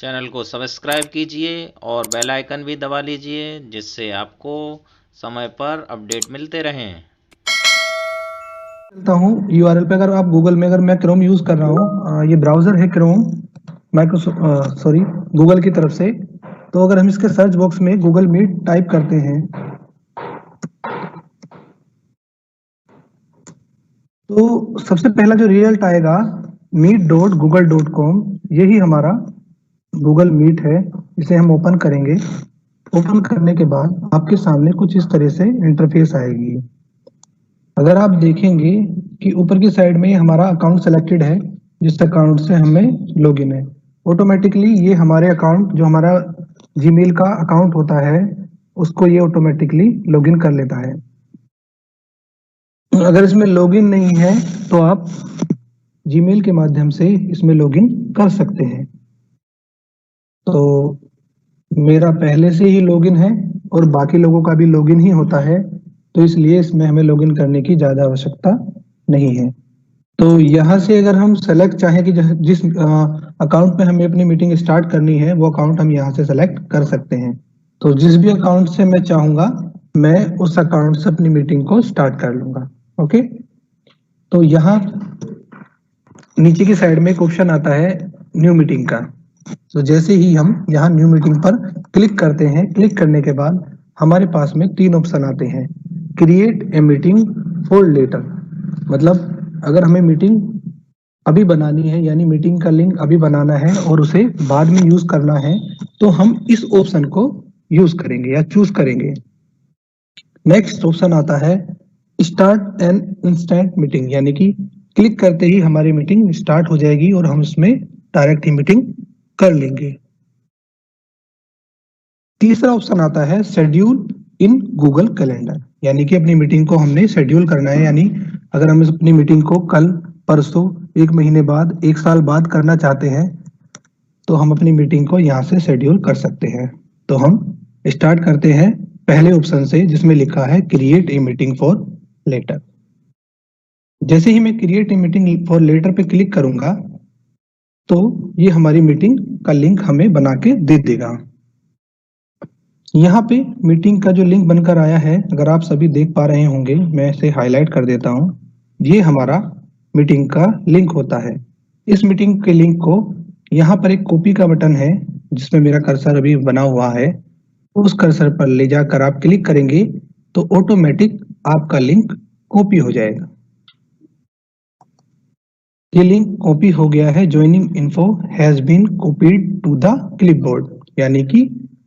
Channel को subscribe कीजिए और बेल आइकन भी दबा लीजिए, जिससे आपको समय पर अपडेट मिलते रहें। चलता हूँ यूआरएल पे। अगर आप गूगल में, अगर मैं क्रोम यूज कर रहा हूँ, ये ब्राउजर है क्रोम गूगल की तरफ से। तो अगर हम इसके सर्च बॉक्स में गूगल मीट टाइप करते हैं तो सबसे पहला जो रिजल्ट आएगा meet.google.com, यही हमारा गूगल मीट है। इसे हम ओपन करेंगे। ओपन करने के बाद आपके सामने कुछ इस तरह से इंटरफेस आएगी। अगर आप देखेंगे कि ऊपर की साइड में हमारा अकाउंट सेलेक्टेड है, जिस अकाउंट से हमें लॉगिन है, ऑटोमेटिकली ये हमारे अकाउंट, जो हमारा जीमेल का अकाउंट होता है, उसको ये ऑटोमेटिकली लॉगिन कर लेता है। अगर इसमें लॉगिन नहीं है तो आप जीमेल के माध्यम से इसमें लॉगिन कर सकते हैं। तो मेरा पहले से ही लॉगिन है और बाकी लोगों का भी लॉगिन ही होता है, तो इसलिए इसमें हमें लॉगिन करने की ज़्यादा आवश्यकता नहीं है। तो यहाँ से अगर हम सेलेक्ट चाहें कि जिस अकाउंट में हमें अपनी मीटिंग स्टार्ट करनी है, वो अकाउंट हम यहाँ से सेलेक्ट कर सकते हैं। तो जिस भी अकाउंट से मैं चाहूँगा, मैं उस अकाउंट से अपनी मीटिंग को स्टार्ट कर लूँगा। ओके, तो यहाँ नीचे की साइड में एक ऑप्शन आता है न्यू मीटिंग का। तो जैसे ही हम यहाँ न्यू मीटिंग पर क्लिक करते हैं, क्लिक करने के बाद हमारे पास में 3 ऑप्शन आते हैं। Create a meeting for later, मतलब अगर हमें मीटिंग अभी बनानी है, यानी मीटिंग का लिंक अभी बनाना है और उसे बाद में यूज करना है, तो हम इस ऑप्शन को यूज करेंगे या चूज करेंगे। नेक्स्ट ऑप्शन आता है स्टार्ट एन इंस्टेंट मीटिंग, यानी कि क्लिक करते ही हमारी मीटिंग स्टार्ट हो जाएगी और हम उसमें डायरेक्ट ही मीटिंग कर लेंगे। तीसरा ऑप्शन आता है शेड्यूल इन गूगल कैलेंडर, यानी कि अपनी मीटिंग को हमने शेड्यूल करना है, यानी अगर हम अपनी मीटिंग को कल, परसों, 1 महीने बाद, 1 साल बाद करना चाहते हैं, तो हम अपनी मीटिंग को यहाँ से शेड्यूल कर सकते हैं। तो हम स्टार्ट करते हैं पहले ऑप्शन से, जिसमें लिखा है create a meeting for later. जैसे ही मैं create a meeting for later पे क्लिक करूंगा, तो ये हमारी मीटिंग का लिंक हमें बना के दे देगा। यहाँ पे मीटिंग का जो लिंक बनकर आया है, अगर आप सभी देख पा रहे होंगे, मैं इसे हाईलाइट कर देता हूँ। ये हमारा मीटिंग का लिंक होता है। इस मीटिंग के लिंक को यहाँ पर एक कॉपी का बटन है, जिसमें मेरा कर्सर अभी बना हुआ है। उस कर्सर पर ले जाकर आप क्लिक करेंगे तो ऑटोमेटिक आपका लिंक कॉपी हो जाएगा। ये लिंक कॉपी हो गया है। Joining info has been copied to the clipboard, यानी कि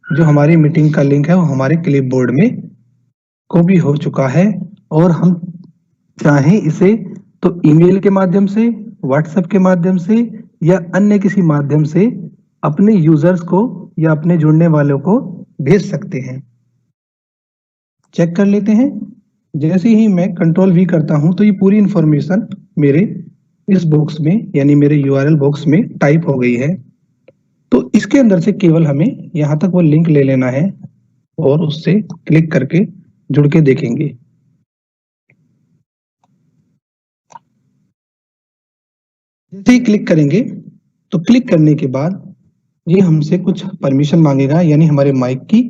जो हमारी मीटिंग का लिंक है वो हमारे क्लिपबोर्ड में कॉपी हो चुका है। और हम चाहें इसे तो ईमेल के माध्यम से, व्हाट्सएप के माध्यम से या अन्य किसी माध्यम से अपने यूजर्स को या अपने जुड़ने वालों को भेज सकते हैं। चेक कर लेते हैं। जैसे ही मैं कंट्रोल वी करता हूं, तो ये पूरी इंफॉर्मेशन मेरे इस बॉक्स में, यानी मेरे यूआरएल बॉक्स में टाइप हो गई है। तो इसके अंदर से केवल हमें यहां तक वो लिंक ले लेना है और उससे क्लिक करके जुड़ के देखेंगे। जैसे ही क्लिक करेंगे, तो क्लिक करने के बाद ये हमसे कुछ परमिशन मांगेगा, यानी हमारे माइक की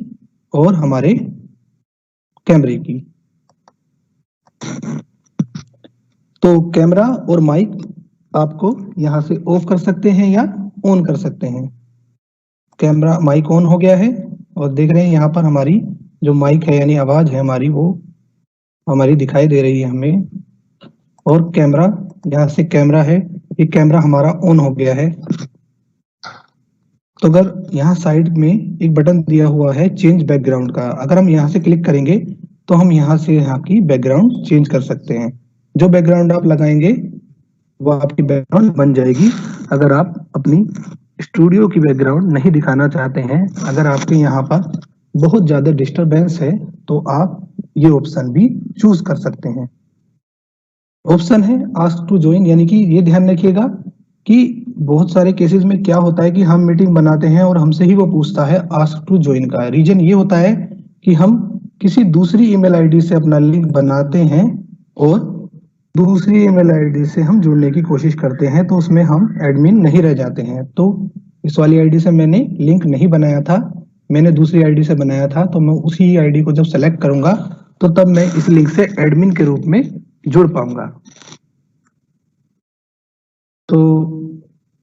और हमारे कैमरे की। तो कैमरा और माइक आपको यहां से ऑफ कर सकते हैं या ऑन कर सकते हैं। कैमरा, माइक ऑन हो गया है और देख रहे हैं यहाँ पर हमारी जो माइक है, यानी आवाज है हमारी, वो हमारी दिखाई दे रही है हमें। और कैमरा, यहाँ से कैमरा है, ये कैमरा हमारा ऑन हो गया है। तो अगर यहाँ साइड में एक बटन दिया हुआ है चेंज बैकग्राउंड का, अगर हम यहाँ से क्लिक करेंगे तो हम यहाँ से यहाँ की बैकग्राउंड चेंज कर सकते हैं। जो बैकग्राउंड आप लगाएंगे वो आपकी बैकग्राउंड बन जाएगी। अगर आप अपनी स्टूडियो की बैकग्राउंड नहीं दिखाना चाहते हैं, अगर आपके यहाँ पर बहुत ज्यादा डिस्टरबेंस है, तो आप ये ऑप्शन भी चूज कर सकते हैं। ऑप्शन है आस्क टू ज्वाइन, यानी कि ये ध्यान रखिएगा कि बहुत सारे केसेस में क्या होता है कि हम मीटिंग बनाते हैं और हमसे ही वो पूछता है आस्क टू ज्वाइन का। रीजन ये होता है कि हम किसी दूसरी ईमेल आईडी से अपना लिंक बनाते हैं और दूसरी ईमेल आईडी से हम जुड़ने की कोशिश करते हैं, तो उसमें हम एडमिन नहीं रह जाते हैं। तो इस वाली आईडी से मैंने लिंक नहीं बनाया था, मैंने दूसरी आईडी से बनाया था, तो मैं उसी आईडी को जब सेलेक्ट करूंगा तो तब मैं इस लिंक से एडमिन के रूप में जुड़ पाऊंगा। तो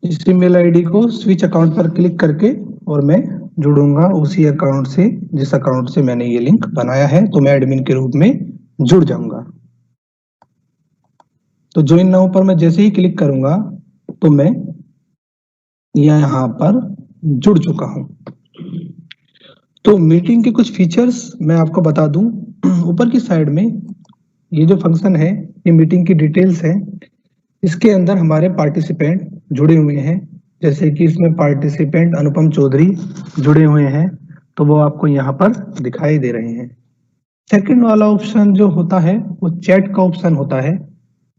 इस ईमेल आईडी को स्विच अकाउंट पर क्लिक करके और मैं जुड़ूंगा उसी अकाउंट से जिस अकाउंट से मैंने ये लिंक बनाया है, तो मैं एडमिन के रूप में जुड़ जाऊंगा। तो ज्वाइन नाउ पर मैं जैसे ही क्लिक करूंगा तो मैं यहाँ पर जुड़ चुका हूं। तो मीटिंग के कुछ फीचर्स मैं आपको बता दूं। ऊपर की साइड में ये जो फंक्शन है, ये मीटिंग की डिटेल्स है। इसके अंदर हमारे पार्टिसिपेंट जुड़े हुए हैं, जैसे कि इसमें पार्टिसिपेंट अनुपम चौधरी जुड़े हुए हैं, तो वो आपको यहाँ पर दिखाई दे रहे हैं। सेकंड वाला ऑप्शन जो होता है वो चैट का ऑप्शन होता है,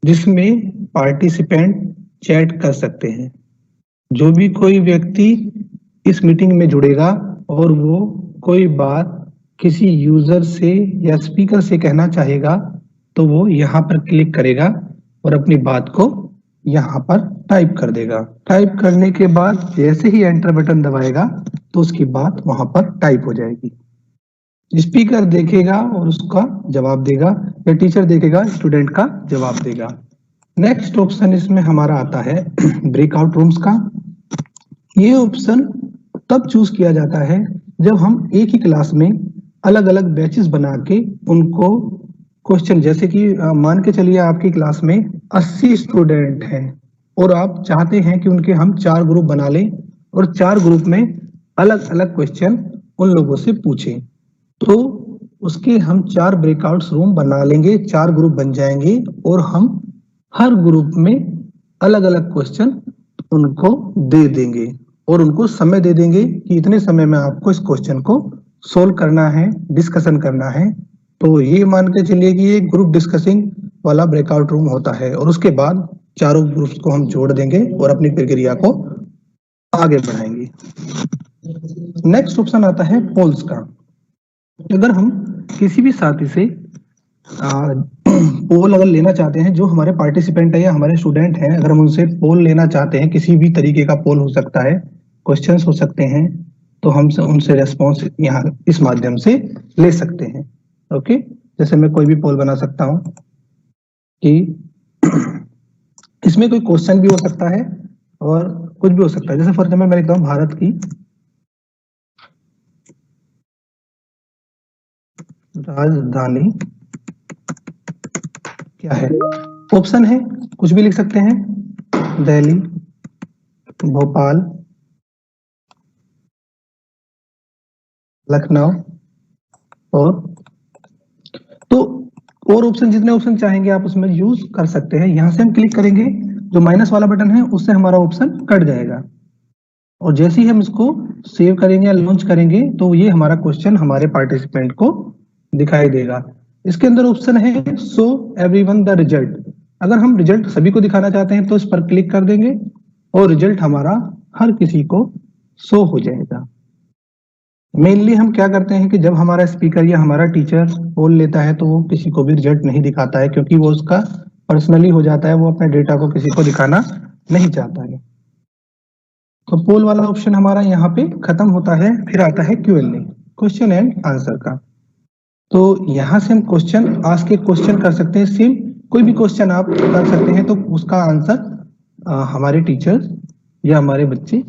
जिसमें पार्टिसिपेंट चैट कर सकते हैं। जो भी कोई व्यक्ति इस मीटिंग में जुड़ेगा और वो कोई बात किसी यूजर से या स्पीकर से कहना चाहेगा, तो वो यहाँ पर क्लिक करेगा और अपनी बात को यहाँ पर टाइप कर देगा। टाइप करने के बाद जैसे ही एंटर बटन दबाएगा तो उसकी बात वहां पर टाइप हो जाएगी। स्पीकर देखेगा और उसका जवाब देगा, या टीचर देखेगा स्टूडेंट का जवाब देगा। नेक्स्ट ऑप्शन इसमें हमारा आता है ब्रेकआउट रूम्स का। ये ऑप्शन तब चूज किया जाता है जब हम एक ही क्लास में अलग अलग बैचेस बना के उनको क्वेश्चन, जैसे कि मान के चलिए आपकी क्लास में 80 स्टूडेंट हैं और आप चाहते हैं कि उनके हम 4 ग्रुप बना लें और 4 ग्रुप में अलग अलग क्वेश्चन उन लोगों से पूछें। तो उसके हम 4 ब्रेकआउट्स रूम बना लेंगे, 4 ग्रुप बन जाएंगे और हम हर ग्रुप में अलग अलग क्वेश्चन उनको दे देंगे और उनको समय दे देंगे कि इतने समय में आपको इस क्वेश्चन को सोल्व करना है, डिस्कशन करना है। तो ये मान के चलिए कि ये ग्रुप डिस्कसिंग वाला ब्रेकआउट रूम होता है और उसके बाद चारों ग्रुप्स को हम जोड़ देंगे और अपनी प्रक्रिया को आगे बढ़ाएंगे। नेक्स्ट ऑप्शन आता है पोल्स का। अगर हम किसी भी साथी से पोल अगर लेना चाहते हैं, जो हमारे पार्टिसिपेंट है या हमारे स्टूडेंट हैं, अगर हम उनसे पोल लेना चाहते हैं, किसी भी तरीके का पोल हो सकता है, क्वेश्चंस हो सकते हैं, तो हम उनसे रेस्पॉन्स यहाँ इस माध्यम से ले सकते हैं। ओके, जैसे मैं कोई भी पोल बना सकता हूं कि इसमें कोई क्वेश्चन भी हो सकता है और कुछ भी हो सकता है। जैसे फॉर एग्जाम्पल मैं लिखता हूं भारत की राजधानी क्या है। ऑप्शन है, कुछ भी लिख सकते हैं, दिल्ली, भोपाल, लखनऊ और ऑप्शन, जितने ऑप्शन चाहेंगे आप उसमें यूज कर सकते हैं। यहां से हम क्लिक करेंगे, जो माइनस वाला बटन है उससे हमारा ऑप्शन कट जाएगा और जैसे ही हम इसको सेव करेंगे या लॉन्च करेंगे तो ये हमारा क्वेश्चन हमारे पार्टिसिपेंट को दिखाई देगा। इसके अंदर ऑप्शन है शो एवरीवन द रिजल्ट। अगर हम रिजल्ट सभी को दिखाना चाहते हैं तो इस पर क्लिक कर देंगे और रिजल्ट हमारा हर किसी को शो हो जाएगा। मेनली हम क्या करते हैं कि जब हमारा स्पीकर या हमारा टीचर पोल लेता है तो वो किसी को भी रिजल्ट नहीं दिखाता है, क्योंकि वो उसका पर्सनली हो जाता है, वो अपने डेटा को किसी को दिखाना नहीं चाहता है। तो पोल वाला ऑप्शन हमारा यहाँ पे खत्म होता है। फिर आता है Q&A, क्वेश्चन एंड आंसर का। तो यहाँ से हम क्वेश्चन आस्क के क्वेश्चन कर सकते हैं। सेम कोई भी क्वेश्चन आप कर सकते हैं तो उसका आंसर हमारे टीचर्स या हमारे बच्चे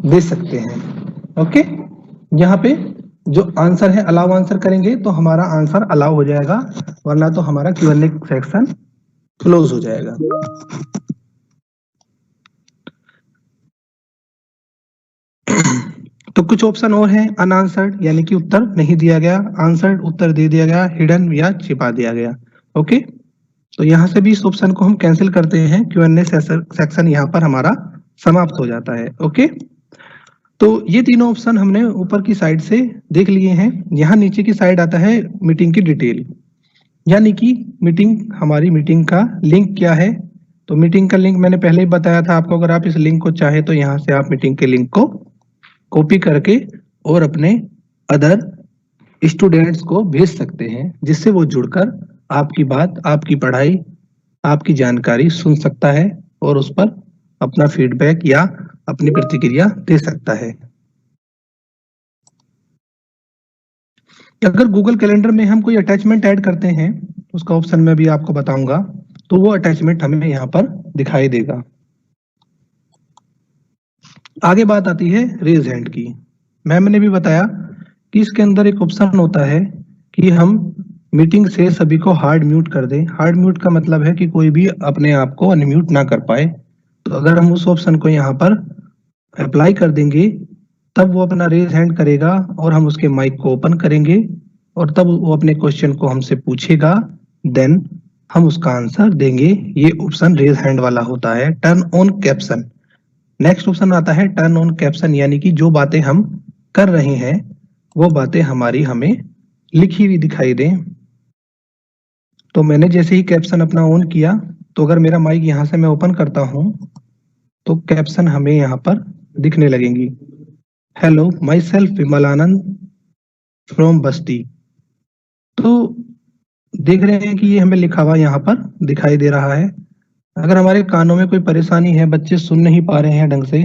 दे सकते हैं। ओके, यहाँ पे जो आंसर है अलाउ आंसर करेंगे तो हमारा आंसर अलाउ हो जाएगा, वरना तो हमारा Q&A सेक्शन क्लोज हो जाएगा। तो कुछ ऑप्शन और हैं, अनआंसर्ड यानी कि उत्तर नहीं दिया गया, आंसर्ड उत्तर दे दिया गया, हिडन या छिपा दिया गया। ओके, तो यहाँ से भी इस ऑप्शन को हम कैंसिल करते हैं। Q&A सेक्शन यहाँ पर हमारा समाप्त हो जाता है। ओके, तो ये तीनों ऑप्शन हमने ऊपर की साइड से देख लिए हैं। यहाँ नीचे की साइड आता है मीटिंग की डिटेल, यानी कि हमारी मीटिंग का लिंक क्या है। तो मीटिंग का लिंक मैंने पहले ही बताया था आपको। अगर आप इस लिंक को चाहे तो यहाँ से आप मीटिंग के लिंक को कॉपी करके और अपने अदर स्टूडेंट्स को भेज सकते हैं, जिससे वो जुड़कर आपकी बात, आपकी पढ़ाई, आपकी जानकारी सुन सकता है और उस पर अपना फीडबैक या अपनी प्रतिक्रिया दे सकता है। अगर गूगल कैलेंडर में हम कोई अटैचमेंट ऐड करते हैं, उसका ऑप्शन मैं भी आपको बताऊंगा, तो वो अटैचमेंट हमें यहाँ पर दिखाई देगा। आगे बात आती है रेज हैंड की। मैम ने भी बताया कि इसके अंदर एक ऑप्शन होता है कि हम मीटिंग से सभी को हार्ड म्यूट कर दें। हार्ड म्यूट का मतलब है कि कोई भी अपने आप को अनम्यूट ना कर पाए। तो अगर हम उस ऑप्शन को यहाँ पर अप्लाई कर देंगे, तब वो अपना रेज हैंड करेगा और हम उसके माइक को ओपन करेंगे और तब वो अपने क्वेश्चन को हमसे पूछेगा, देन हम उसका आंसर देंगे। ये ऑप्शन रेज हैंड वाला होता है। Turn on caption. Next option आता है टर्न ऑन कैप्शन, यानी कि जो बातें हम कर रहे हैं वो बातें हमारी हमें लिखी हुई दिखाई दें। तो मैंने जैसे ही कैप्शन अपना ऑन किया, तो अगर मेरा माइक यहाँ से मैं ओपन करता हूँ तो कैप्शन हमें यहाँ पर दिखने लगेंगी। Hello, my self Vimalananda from बस्ती। तो देख रहे हैं कि ये हमें लिखा हुआ यहाँ पर दिखाई दे रहा है। अगर हमारे कानों में कोई परेशानी है, बच्चे सुन नहीं पा रहे हैं ढंग से,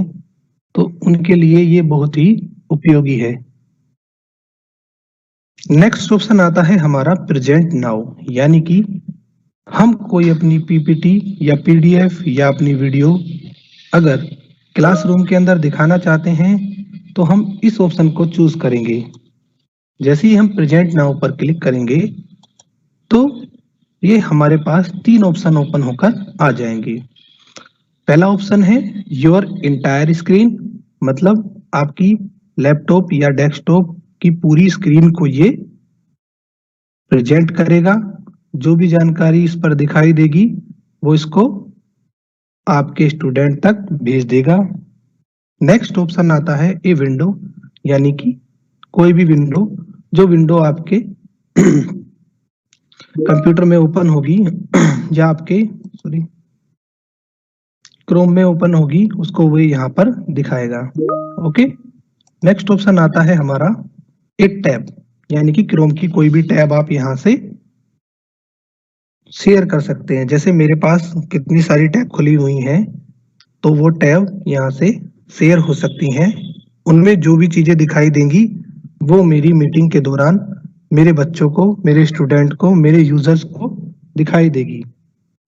तो उनके लिए ये बहुत ही उपयोगी है। नेक्स्ट ऑप्शन आता है हमारा प्रेजेंट नाउ, यानी कि हम कोई अपनी पीपीटी या पीडीएफ या अपनी वीडियो अगर क्लासरूम के अंदर दिखाना चाहते हैं तो हम इस ऑप्शन को चूज करेंगे। जैसे ही हम प्रेजेंट नाउ पर क्लिक करेंगे तो ये हमारे पास 3 ऑप्शन ओपन होकर आ जाएंगे। पहला ऑप्शन है योर इंटायर स्क्रीन, मतलब आपकी लैपटॉप या डेस्कटॉप की पूरी स्क्रीन को ये प्रेजेंट करेगा। जो भी जानकारी इस पर दिखाई देगी वो इसको आपके स्टूडेंट तक भेज देगा। नेक्स्ट ऑप्शन आता है ए विंडो, यानी कि कोई भी विंडो, जो विंडो आपके कंप्यूटर में ओपन होगी या आपके क्रोम में ओपन होगी, उसको वो यहाँ पर दिखाएगा। ओके। नेक्स्ट ऑप्शन आता है हमारा ए टैब, यानी कि क्रोम की कोई भी टैब आप यहाँ से शेयर कर सकते हैं। जैसे मेरे पास कितनी सारी टैब खुली हुई हैं, तो वो टैब यहाँ से शेयर हो सकती हैं। उनमें जो भी चीजें दिखाई देंगी वो मेरी मीटिंग के दौरान मेरे बच्चों को, मेरे स्टूडेंट को, मेरे यूजर्स को दिखाई देगी।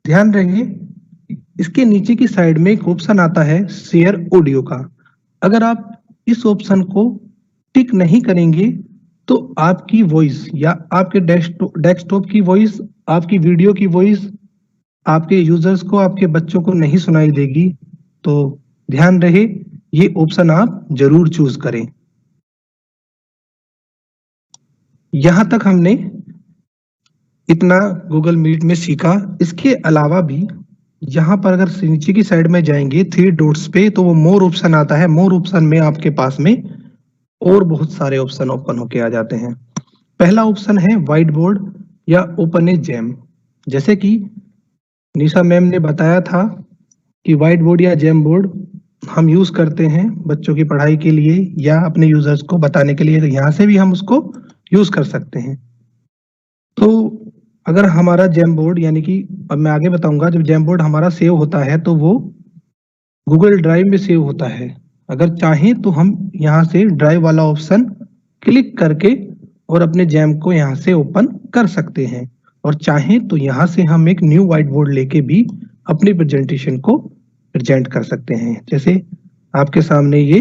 ध्यान रखिए, इसके नीचे की साइड में एक ऑप्शन आता है शेयर ऑडियो का। अगर आप इस ऑप्शन को टिक नहीं करेंगे तो आपकी वॉइस या आपके डेस्कटॉप की वॉइस, आपकी वीडियो की वॉइस आपके यूजर्स को, आपके बच्चों को नहीं सुनाई देगी। तो ध्यान रहे, ये ऑप्शन आप जरूर चूज करें। यहां तक हमने इतना गूगल मीट में सीखा। इसके अलावा भी यहाँ पर अगर नीचे की साइड में जाएंगे 3 डॉट्स पे, तो वो मोर ऑप्शन आता है। मोर ऑप्शन में आपके पास में और बहुत सारे ऑप्शन ओपन होके आ जाते हैं। पहला ऑप्शन है व्हाइट बोर्ड या ओपन ए जैम। जैसे कि निशा मैम ने बताया था कि व्हाइट बोर्ड या जैम बोर्ड हम यूज करते हैं बच्चों की पढ़ाई के लिए या अपने यूजर्स को बताने के लिए। यहाँ से भी हम उसको यूज कर सकते हैं। तो अगर हमारा जैम बोर्ड, यानी कि अब मैं आगे बताऊंगा, जब जैम बोर्ड हमारा सेव होता है तो वो गूगल ड्राइव में सेव होता है। अगर चाहें तो हम यहाँ से ड्राइव वाला ऑप्शन क्लिक करके और अपने जैम को यहाँ से ओपन कर सकते हैं, और चाहें तो यहाँ से हम एक न्यू व्हाइट बोर्ड लेके भी अपनी प्रेजेंटेशन को प्रेजेंट कर सकते हैं। जैसे आपके सामने ये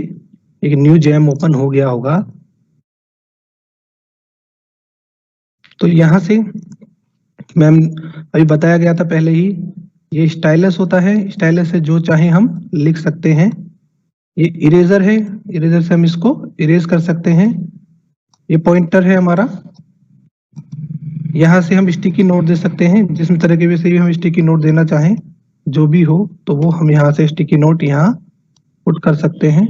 एक न्यू जैम ओपन हो गया होगा, तो यहाँ से मैम अभी बताया गया था पहले ही, ये स्टाइलस होता है। स्टाइलस से जो चाहे हम लिख सकते हैं। ये इरेजर है, इरेजर से हम इसको इरेज कर सकते हैं। ये पॉइंटर है हमारा, यहाँ से हम स्टिकी नोट दे सकते हैं। जिस तरह के से भी हम स्टिकी नोट देना चाहें, जो भी हो, तो वो हम यहाँ से स्टिकी नोट यहाँ पुट कर सकते हैं।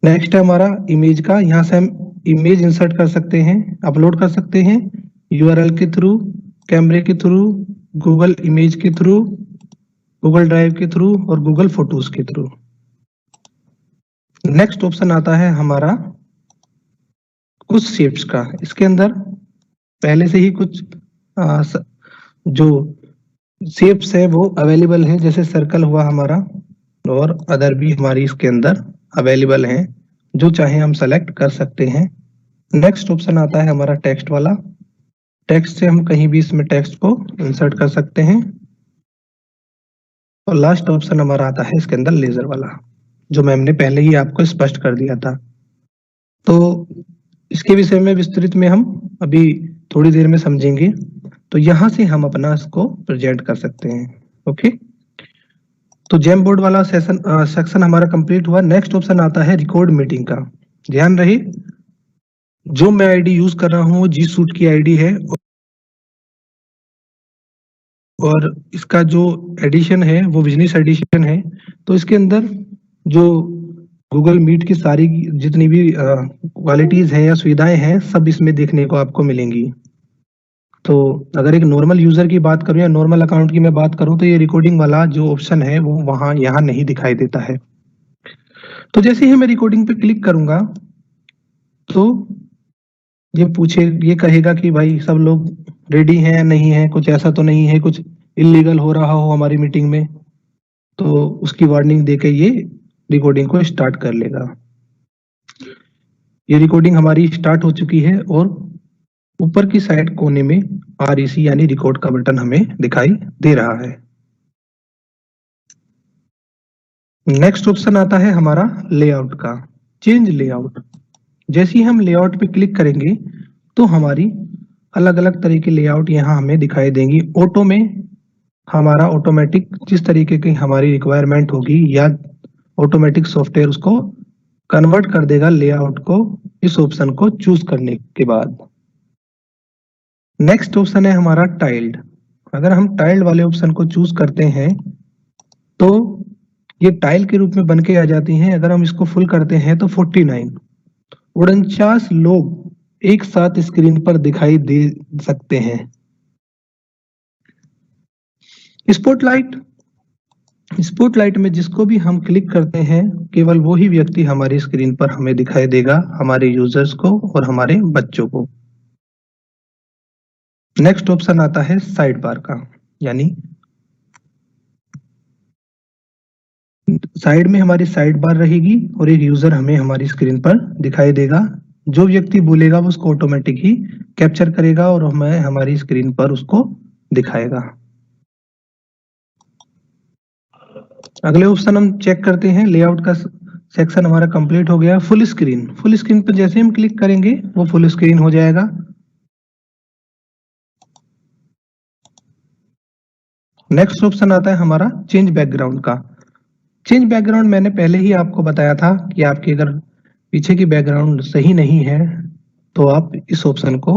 नेक्स्ट है हमारा इमेज का। यहाँ से हम इमेज इंसर्ट कर सकते हैं, अपलोड कर सकते हैं यूआरएल के थ्रू, कैमरे के थ्रू, गूगल इमेज के थ्रू, गूगल ड्राइव के थ्रू और गूगल फोटोज के थ्रू। नेक्स्ट ऑप्शन आता है हमारा कुछ शेप्स का। इसके अंदर पहले से ही कुछ जो शेप्स है वो अवेलेबल है, जैसे सर्कल हुआ हमारा, और अदर भी हमारी इसके अंदर अवेलेबल हैं, जो चाहे हम सेलेक्ट कर सकते हैं। नेक्स्ट ऑप्शन आता है हमारा टेक्स्ट वाला। टेक्स्ट से हम कहीं भी इसमें टेक्स्ट को इंसर्ट कर सकते हैं। और लास्ट ऑप्शन हमारा आता है इसके अंदर लेजर वाला, जो मैम ने पहले ही आपको स्पष्ट कर दिया था। तो इसके विषय में विस्तृत में हम अभी थोड़ी देर में समझेंगे। तो यहाँ से हम अपना इसको प्रेजेंट कर सकते हैं। ओके, तो जेम बोर्ड वाला सेक्शन हमारा कंप्लीट हुआ। नेक्स्ट ऑप्शन आता है रिकॉर्ड मीटिंग का। ध्यान रहे, जो मैं आईडी यूज कर रहा हूँ वो जी सूट की आईडी है, और इसका जो एडिशन है वो बिजनेस एडिशन है। तो इसके अंदर जो गूगल मीट की सारी जितनी भी क्वालिटीज हैं या सुविधाएं हैं, सब इसमें देखने को आपको मिलेंगी। तो अगर एक नॉर्मल यूजर की बात करूं या नॉर्मल अकाउंट की मैं बात करूं, तो ये रिकॉर्डिंग वाला जो ऑप्शन है वो वहां यहाँ नहीं दिखाई देता है। तो जैसे ही मैं रिकॉर्डिंग पे क्लिक करूंगा, तो ये कहेगा कि भाई सब लोग रेडी हैं या नहीं है, कुछ ऐसा तो नहीं है कुछ इलीगल हो रहा हो हमारी मीटिंग में। तो उसकी वार्निंग देके ये रिकॉर्डिंग को स्टार्ट कर लेगा। ये रिकॉर्डिंग हमारी स्टार्ट हो चुकी है, और ऊपर की साइड कोने में आरईसी यानी रिकॉर्ड का बटन हमें दिखाई दे रहा है। नेक्स्ट ऑप्शन आता है हमारा लेआउट का, चेंज लेआउट। जैसे ही हम लेआउट पे क्लिक करेंगे, तो हमारी अलग अलग तरह की लेआउट यहाँ हमें दिखाई देंगी। ऑटो में हमारा ऑटोमेटिक जिस तरीके की हमारी रिक्वायरमेंट होगी, या ऑटोमेटिक सॉफ्टवेयर उसको कन्वर्ट कर देगा लेआउट को, इस ऑप्शन को चूज करने के बाद। नेक्स्ट ऑप्शन है हमारा टाइल्ड। अगर हम टाइल्ड वाले ऑप्शन को चूज करते हैं, तो ये टाइल के रूप में बन के आ जाती हैं। अगर हम इसको फुल करते हैं तो 49 49 लोग एक साथ स्क्रीन पर दिखाई दे सकते हैं। स्पॉटलाइट, स्पॉटलाइट में जिसको भी हम क्लिक करते हैं, केवल वो ही व्यक्ति हमारी स्क्रीन पर हमें दिखाई देगा, हमारे यूजर्स को और हमारे बच्चों को। नेक्स्ट ऑप्शन आता है साइड बार का, यानी साइड में हमारी साइड बार रहेगी, और एक यूजर हमें हमारी स्क्रीन पर दिखाई देगा। जो व्यक्ति बोलेगा वो उसको ऑटोमेटिक ही कैप्चर करेगा और हमें हमारी स्क्रीन पर उसको दिखाएगा। अगले ऑप्शन हम चेक करते हैं। लेआउट का सेक्शन हमारा कंप्लीट हो गया। फुल स्क्रीन, फुल स्क्रीन पर जैसे हम क्लिक करेंगे वो फुल स्क्रीन हो जाएगा। नेक्स्ट ऑप्शन आता है हमारा चेंज बैकग्राउंड का। चेंज बैकग्राउंड मैंने पहले ही आपको बताया था कि आपकी अगर पीछे की बैकग्राउंड सही नहीं है, तो आप इस ऑप्शन को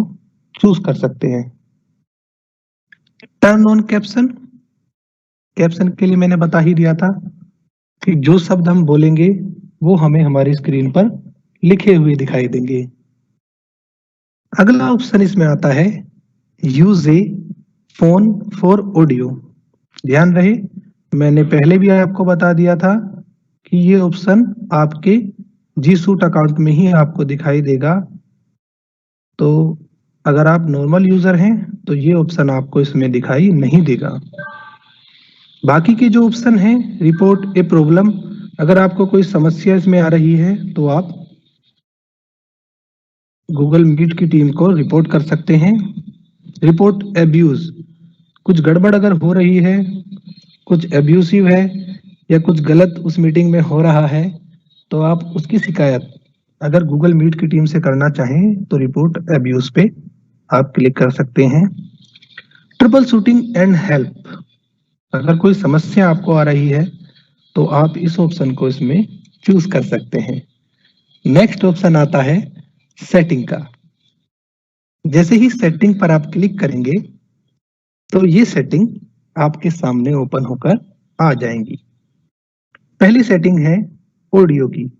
चूज कर सकते हैं। टर्न ऑन कैप्शन, कैप्शन के लिए मैंने बता ही दिया था कि जो शब्द हम बोलेंगे वो हमें हमारी स्क्रीन पर लिखे हुए दिखाई देंगे। अगला ऑप्शन इसमें आता है use A phone for audio. ध्यान रहे, मैंने पहले भी आपको बता दिया था कि ये ऑप्शन आपके जी सूट अकाउंट में ही आपको दिखाई देगा। तो अगर आप नॉर्मल यूजर हैं तो ये ऑप्शन आपको इसमें दिखाई नहीं देगा। बाकी के जो ऑप्शन हैं, रिपोर्ट ए प्रॉब्लम, अगर आपको कोई समस्या इसमें आ रही है तो आप गूगल मीट की टीम को रिपोर्ट कर सकते हैं। रिपोर्ट एब्यूज, कुछ गड़बड़ अगर हो रही है, कुछ एब्यूसिव है, या कुछ गलत उस मीटिंग में हो रहा है, तो आप उसकी शिकायत अगर गूगल मीट की टीम से करना चाहें तो रिपोर्ट एब्यूज पे आप क्लिक कर सकते हैं। ट्रिपल शूटिंग एंड हेल्प, अगर कोई समस्या आपको आ रही है तो आप इस ऑप्शन को इसमें चूज कर सकते हैं। नेक्स्ट ऑप्शन आता है सेटिंग का। जैसे ही सेटिंग पर आप क्लिक करेंगे, तो ये सेटिंग आपके सामने ओपन होकर आ जाएंगी। पहली सेटिंग है ऑडियो की।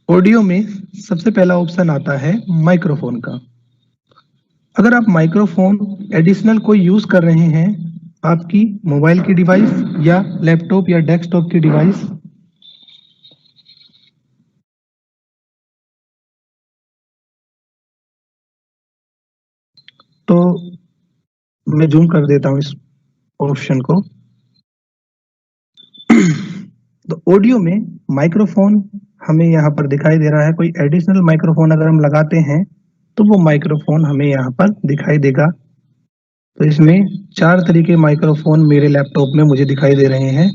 ऑडियो में सबसे पहला ऑप्शन आता है माइक्रोफोन का। अगर आप माइक्रोफोन एडिशनल कोई यूज कर रहे हैं, आपकी मोबाइल की डिवाइस या लैपटॉप या डेस्कटॉप की डिवाइस, तो मैं जूम कर देता हूँ इस ऑप्शन को। तो ऑडियो में माइक्रोफोन हमें यहाँ पर दिखाई दे रहा है। कोई एडिशनल माइक्रोफोन अगर हम लगाते हैं तो वो माइक्रोफोन हमें यहाँ पर दिखाई देगा। तो इसमें 4 तरीके माइक्रोफोन मेरे लैपटॉप में मुझे दिखाई दे रहे हैं।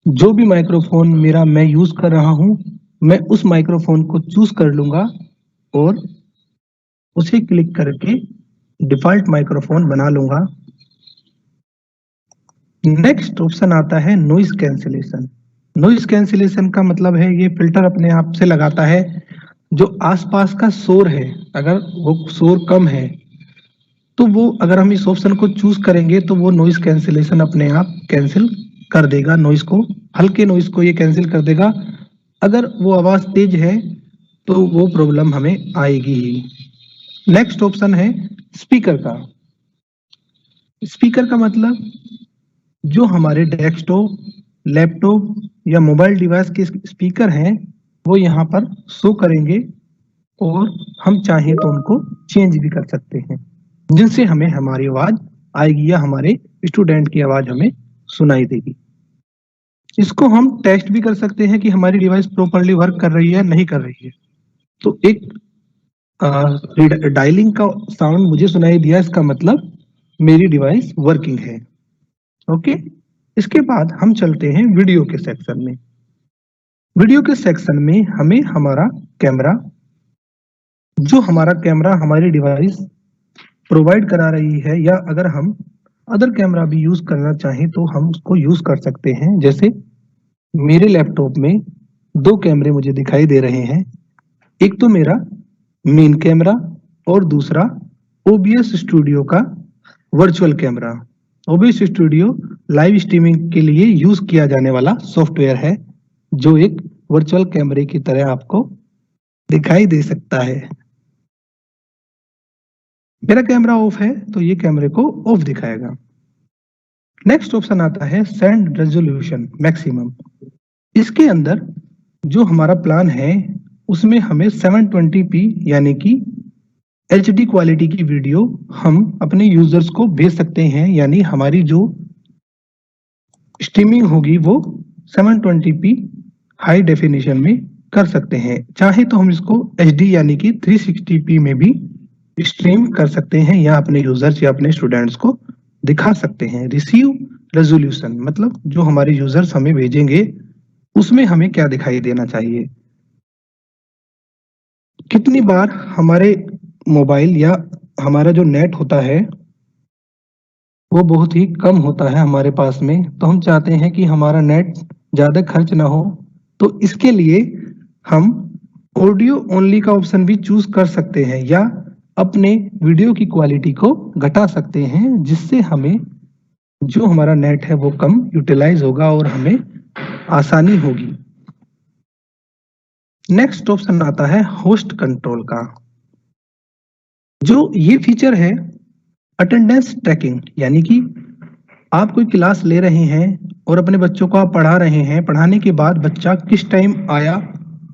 जो भी माइक्रोफोन मेरा मैं यूज कर रहा हूँ, मैं उस माइक्रोफोन को चूज कर लूंगा और उसे क्लिक करके डिफॉल्ट माइक्रोफोन बना लूंगा। नेक्स्ट ऑप्शन आता है नॉइज कैंसिलेशन। नॉइज कैंसिलेशन का मतलब है ये फिल्टर अपने आप से लगाता है जो आसपास का शोर है, अगर वो शोर कम है तो वो, अगर हम इस ऑप्शन को चूज करेंगे तो वो नॉइज कैंसिलेशन अपने आप कैंसिल कर देगा। नॉइज को, हल्के नॉइज को ये कैंसिल कर देगा। अगर वो आवाज तेज है तो वो प्रॉब्लम हमें आएगी ही। नेक्स्ट ऑप्शन है स्पीकर का। स्पीकर का मतलब जो हमारे डेस्कटॉप, लैपटॉप या मोबाइल डिवाइस के स्पीकर हैं वो यहाँ पर शो करेंगे और हम चाहें तो उनको चेंज भी कर सकते हैं, जिनसे हमें हमारी आवाज आएगी या हमारे स्टूडेंट की आवाज हमें सुनाई देगी। इसको हम टेस्ट भी कर सकते हैं कि हमारी डिवाइस प्रॉपर्ली वर्क कर रही है नहीं कर रही है। तो एक डायलिंग का साउंड मुझे सुनाई दिया, इसका मतलब मेरी डिवाइस वर्किंग है। ओके, इसके बाद हम चलते हैं वीडियो के सेक्शन में। वीडियो के सेक्शन में हमें हमारा कैमरा, जो हमारा कैमरा हमारी डिवाइस प्रोवाइड करा रही है, या अगर हम अदर कैमरा भी यूज करना चाहें तो हम उसको यूज कर सकते हैं। जैसे मेरे लैपटॉप में 2 कैमरे मुझे दिखाई दे रहे हैं। एक तो मेरा मेन कैमरा और दूसरा OBS स्टूडियो का virtual camera. OBS studio live streaming के लिए यूज किया जाने वाला सॉफ्टवेयर है, जो एक वर्चुअल कैमरे की तरह आपको दिखाई दे सकता है। मेरा कैमरा ऑफ है तो ये कैमरे को ऑफ दिखाएगा। नेक्स्ट ऑप्शन आता है सेंड रेजोल्यूशन मैक्सिमम। इसके अंदर जो हमारा प्लान है उसमें हमें 720p यानी कि HD क्वालिटी की वीडियो हम अपने यूजर्स को भेज सकते हैं, यानी हमारी जो स्ट्रीमिंग होगी वो 720p हाई डेफिनेशन में कर सकते हैं। चाहे तो हम इसको HD यानी कि 360p में भी स्ट्रीम कर सकते हैं या अपने यूजर्स या अपने स्टूडेंट्स को दिखा सकते हैं। रिसीव रेजोल्यूशन मतलब जो हमारे यूजर्स हमें भेजेंगे उसमें हमें क्या दिखाई देना चाहिए, कितनी बार हमारे मोबाइल या हमारा जो नेट होता है वो बहुत ही कम होता है हमारे पास में, तो हम चाहते हैं कि हमारा नेट ज्यादा खर्च ना हो। तो इसके लिए हम ऑडियो ओनली का ऑप्शन भी चूज कर सकते हैं या अपने वीडियो की क्वालिटी को घटा सकते हैं, जिससे हमें जो हमारा नेट है वो कम यूटिलाइज होगा और हमें आसानी होगी। नेक्स्ट ऑप्शन आता है होस्ट कंट्रोल का। जो ये फीचर है अटेंडेंस ट्रैकिंग, यानी कि आप कोई क्लास ले रहे हैं और अपने बच्चों को आप पढ़ा रहे हैं, पढ़ाने के बाद बच्चा किस टाइम आया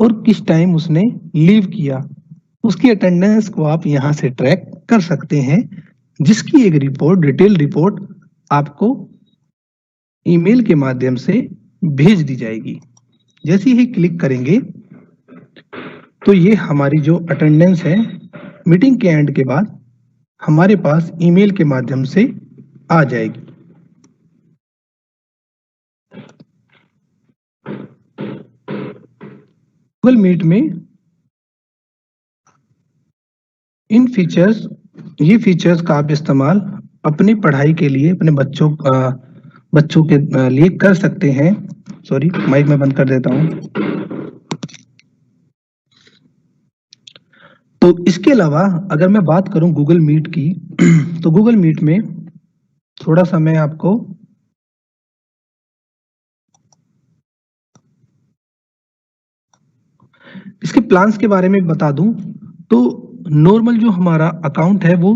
और किस टाइम उसने लीव किया, उसकी अटेंडेंस को आप यहाँ से ट्रैक कर सकते हैं, जिसकी एक रिपोर्ट, डिटेल रिपोर्ट आपको ईमेल के माध्यम से भेज दी जाएगी। जैसे ही क्लिक करेंगे तो ये हमारी जो अटेंडेंस है मीटिंग के एंड के बाद हमारे पास ईमेल के माध्यम से आ जाएगी। गूगल मीट में ये फीचर्स का आप इस्तेमाल अपनी पढ़ाई के लिए, अपने बच्चों के लिए कर सकते हैं। सॉरी, माइक में बंद कर देता हूं। तो इसके अलावा अगर मैं बात करूं गूगल मीट की, तो गूगल मीट में थोड़ा सा मैं आपको इसके प्लान्स के बारे में बता दूं। तो नॉर्मल जो हमारा अकाउंट है वो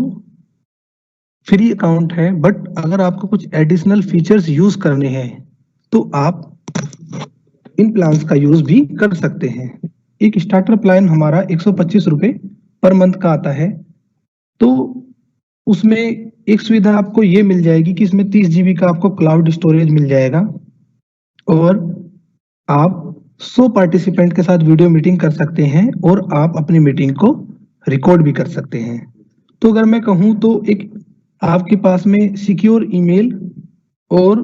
फ्री अकाउंट है, बट अगर आपको कुछ एडिशनल फीचर्स यूज करने हैं तो आप इन प्लान्स का यूज भी कर सकते हैं। एक स्टार्टर प्लान हमारा 125 रुपए पर मंथ का आता है, तो उसमें एक सुविधा आपको ये मिल जाएगी कि इसमें 30 GB का आपको क्लाउड स्टोरेज मिल जाएगा और आप 100 पार्टिसिपेंट के साथ वीडियो मीटिंग कर सकते हैं और आप अपनी मीटिंग को रिकॉर्ड भी कर सकते हैं। तो अगर मैं कहूँ तो एक आपके पास में सिक्योर ईमेल और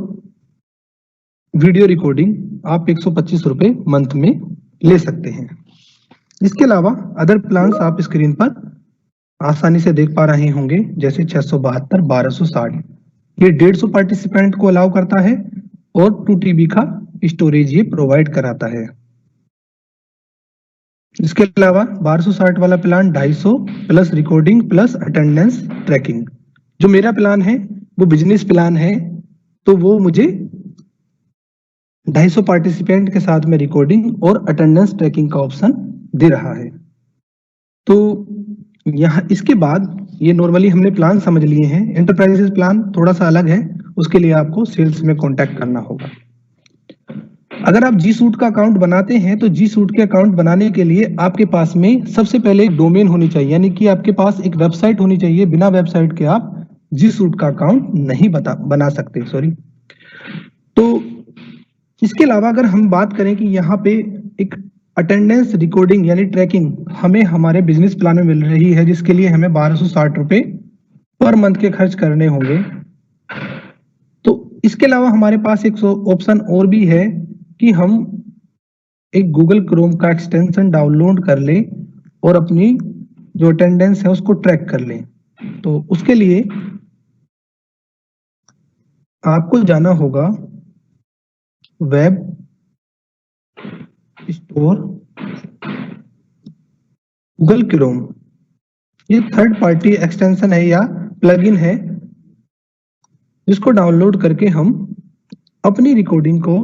वीडियो रिकॉर्डिंग आप 125 रुपए मंथ में ले सकते हैं। इसके अलावा अदर प्लान्स आप स्क्रीन पर आसानी से देख पा रहे होंगे, जैसे 672, 1260 ये 150 पार्टिसिपेंट को अलाउ करता है और 2 TB का स्टोरेज ये प्रोवाइड कराता है। इसके अलावा 1260 वाला plan 250 plus recording plus attendance tracking. जो मेरा प्लान है वो बिजनेस प्लान है, तो वो मुझे 250 पार्टिसिपेंट के साथ में रिकॉर्डिंग और अटेंडेंस ट्रैकिंग का ऑप्शन दे रहा है। तो यहाँ इसके बाद ये नॉर्मली हमने प्लान समझ लिए हैं। एंटरप्राइजेस प्लान थोड़ा सा अलग है, उसके लिए आपको सेल्स में कांटेक्ट करना होगा। अगर आप जी सूट का अकाउंट बनाते हैं तो जी सूट के अकाउंट बनाने के लिए आपके पास में सबसे पहले एक डोमेन होनी चाहिए, यानी कि आपके पास एक वेबसाइट होनी चाहिए। बिना वेबसाइट के आप जी सूट का अकाउंट नहीं बना सकते, सॉरी। तो इसके अलावा अगर हम बात करें कि यहाँ पे एक अटेंडेंस रिकॉर्डिंग यानी ट्रैकिंग हमें हमारे बिजनेस प्लान में मिल रही है, जिसके लिए हमें 1260 रुपए पर मंथ के खर्च करने होंगे। तो इसके अलावा हमारे पास एक ऑप्शन और भी है कि हम एक गूगल क्रोम का एक्सटेंशन डाउनलोड कर लें और अपनी जो अटेंडेंस है उसको ट्रैक कर लें। तो उसके लिए आपको जाना होगा वेब स्टोर गूगल क्रोम। ये थर्ड पार्टी एक्सटेंशन है या प्लगइन है, जिसको डाउनलोड करके हम अपनी रिकॉर्डिंग को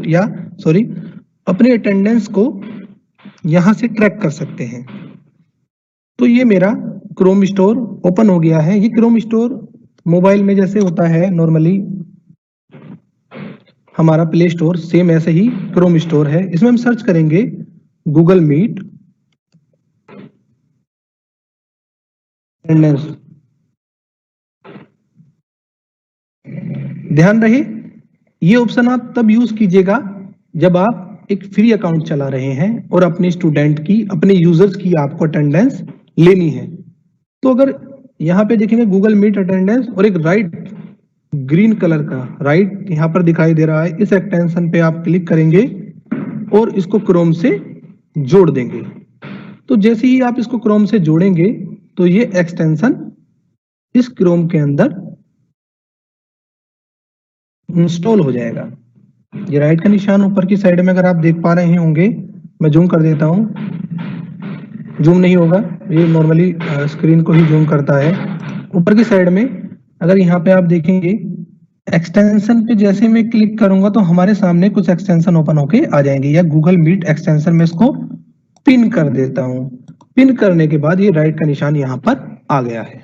अपनी अटेंडेंस को यहां से ट्रैक कर सकते हैं। तो ये मेरा क्रोम स्टोर ओपन हो गया है। ये क्रोम स्टोर मोबाइल में जैसे होता है नॉर्मली हमारा प्ले स्टोर, सेम ऐसे ही क्रोम स्टोर है। इसमें हम सर्च करेंगे गूगल मीट अटेंडेंस। ध्यान रहे ये ऑप्शन आप तब यूज कीजिएगा जब आप एक फ्री अकाउंट चला रहे हैं और अपने स्टूडेंट की, अपने यूजर्स की आपको अटेंडेंस लेनी है। तो अगर यहाँ पे देखेंगे गूगल मीट अटेंडेंस और एक राइट ग्रीन कलर का राइट यहाँ पर दिखाई दे रहा है, इस एक्सटेंशन पे आप क्लिक करेंगे और इसको क्रोम से जोड़ देंगे। तो जैसे ही आप इसको क्रोम से जोड़ेंगे तो ये एक्सटेंशन इस क्रोम के अंदर इंस्टॉल हो जाएगा। ये राइट का निशान ऊपर की साइड में अगर आप देख पा रहे होंगे, मैं जूम कर देता हूं। जूम नहीं होगा, ये नॉर्मली स्क्रीन को ही जूम करता है। ऊपर की साइड में अगर यहाँ पे आप देखेंगे एक्सटेंशन पे जैसे मैं क्लिक करूंगा तो हमारे सामने कुछ एक्सटेंशन ओपन होके आ जाएंगे। या गूगल मीट एक्सटेंशन में इसको पिन कर देता हूं। पिन करने के बाद ये राइट का निशान यहाँ पर आ गया है।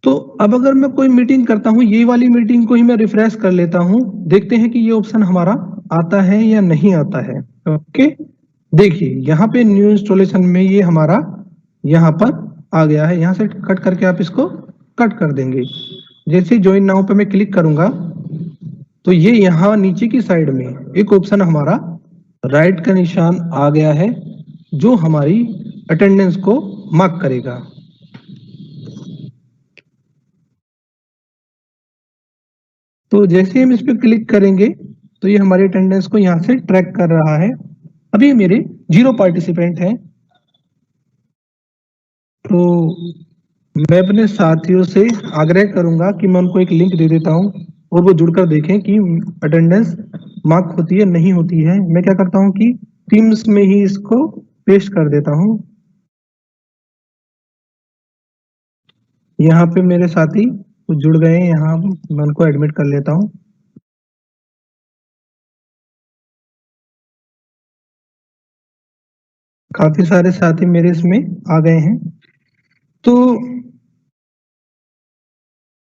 तो अब अगर मैं कोई मीटिंग करता हूं, ये वाली मीटिंग को ही मैं रिफ्रेश कर लेता हूं, देखते हैं कि ये ऑप्शन हमारा आता है या नहीं आता है। ओके, देखिए यहाँ पे न्यू इंस्टॉलेशन में ये हमारा यहाँ पर आ गया है। यहाँ से कट करके आप इसको कट कर देंगे। जैसे ज्वाइन नाउ पे मैं क्लिक करूंगा तो ये यहाँ नीचे की साइड में एक ऑप्शन हमारा राइट का निशान आ गया है, जो हमारी अटेंडेंस को मार्क करेगा। तो जैसे हम इस पे क्लिक करेंगे तो ये हमारी अटेंडेंस को यहाँ से ट्रैक कर रहा है। अभी मेरे 0 पार्टिसिपेंट हैं, तो मैं अपने साथियों से आग्रह करूंगा कि मैं उनको एक लिंक दे देता हूं और वो जुड़कर देखें कि अटेंडेंस मार्क होती है नहीं होती है। मैं क्या करता हूं कि टीम्स में ही इसको पेस्ट कर देता हूं। यहाँ पे मेरे साथी कुछ जुड़ गए हैं, यहाँ मैं उनको एडमिट कर लेता हूँ। काफी सारे साथी मेरे इसमें आ गए हैं। तो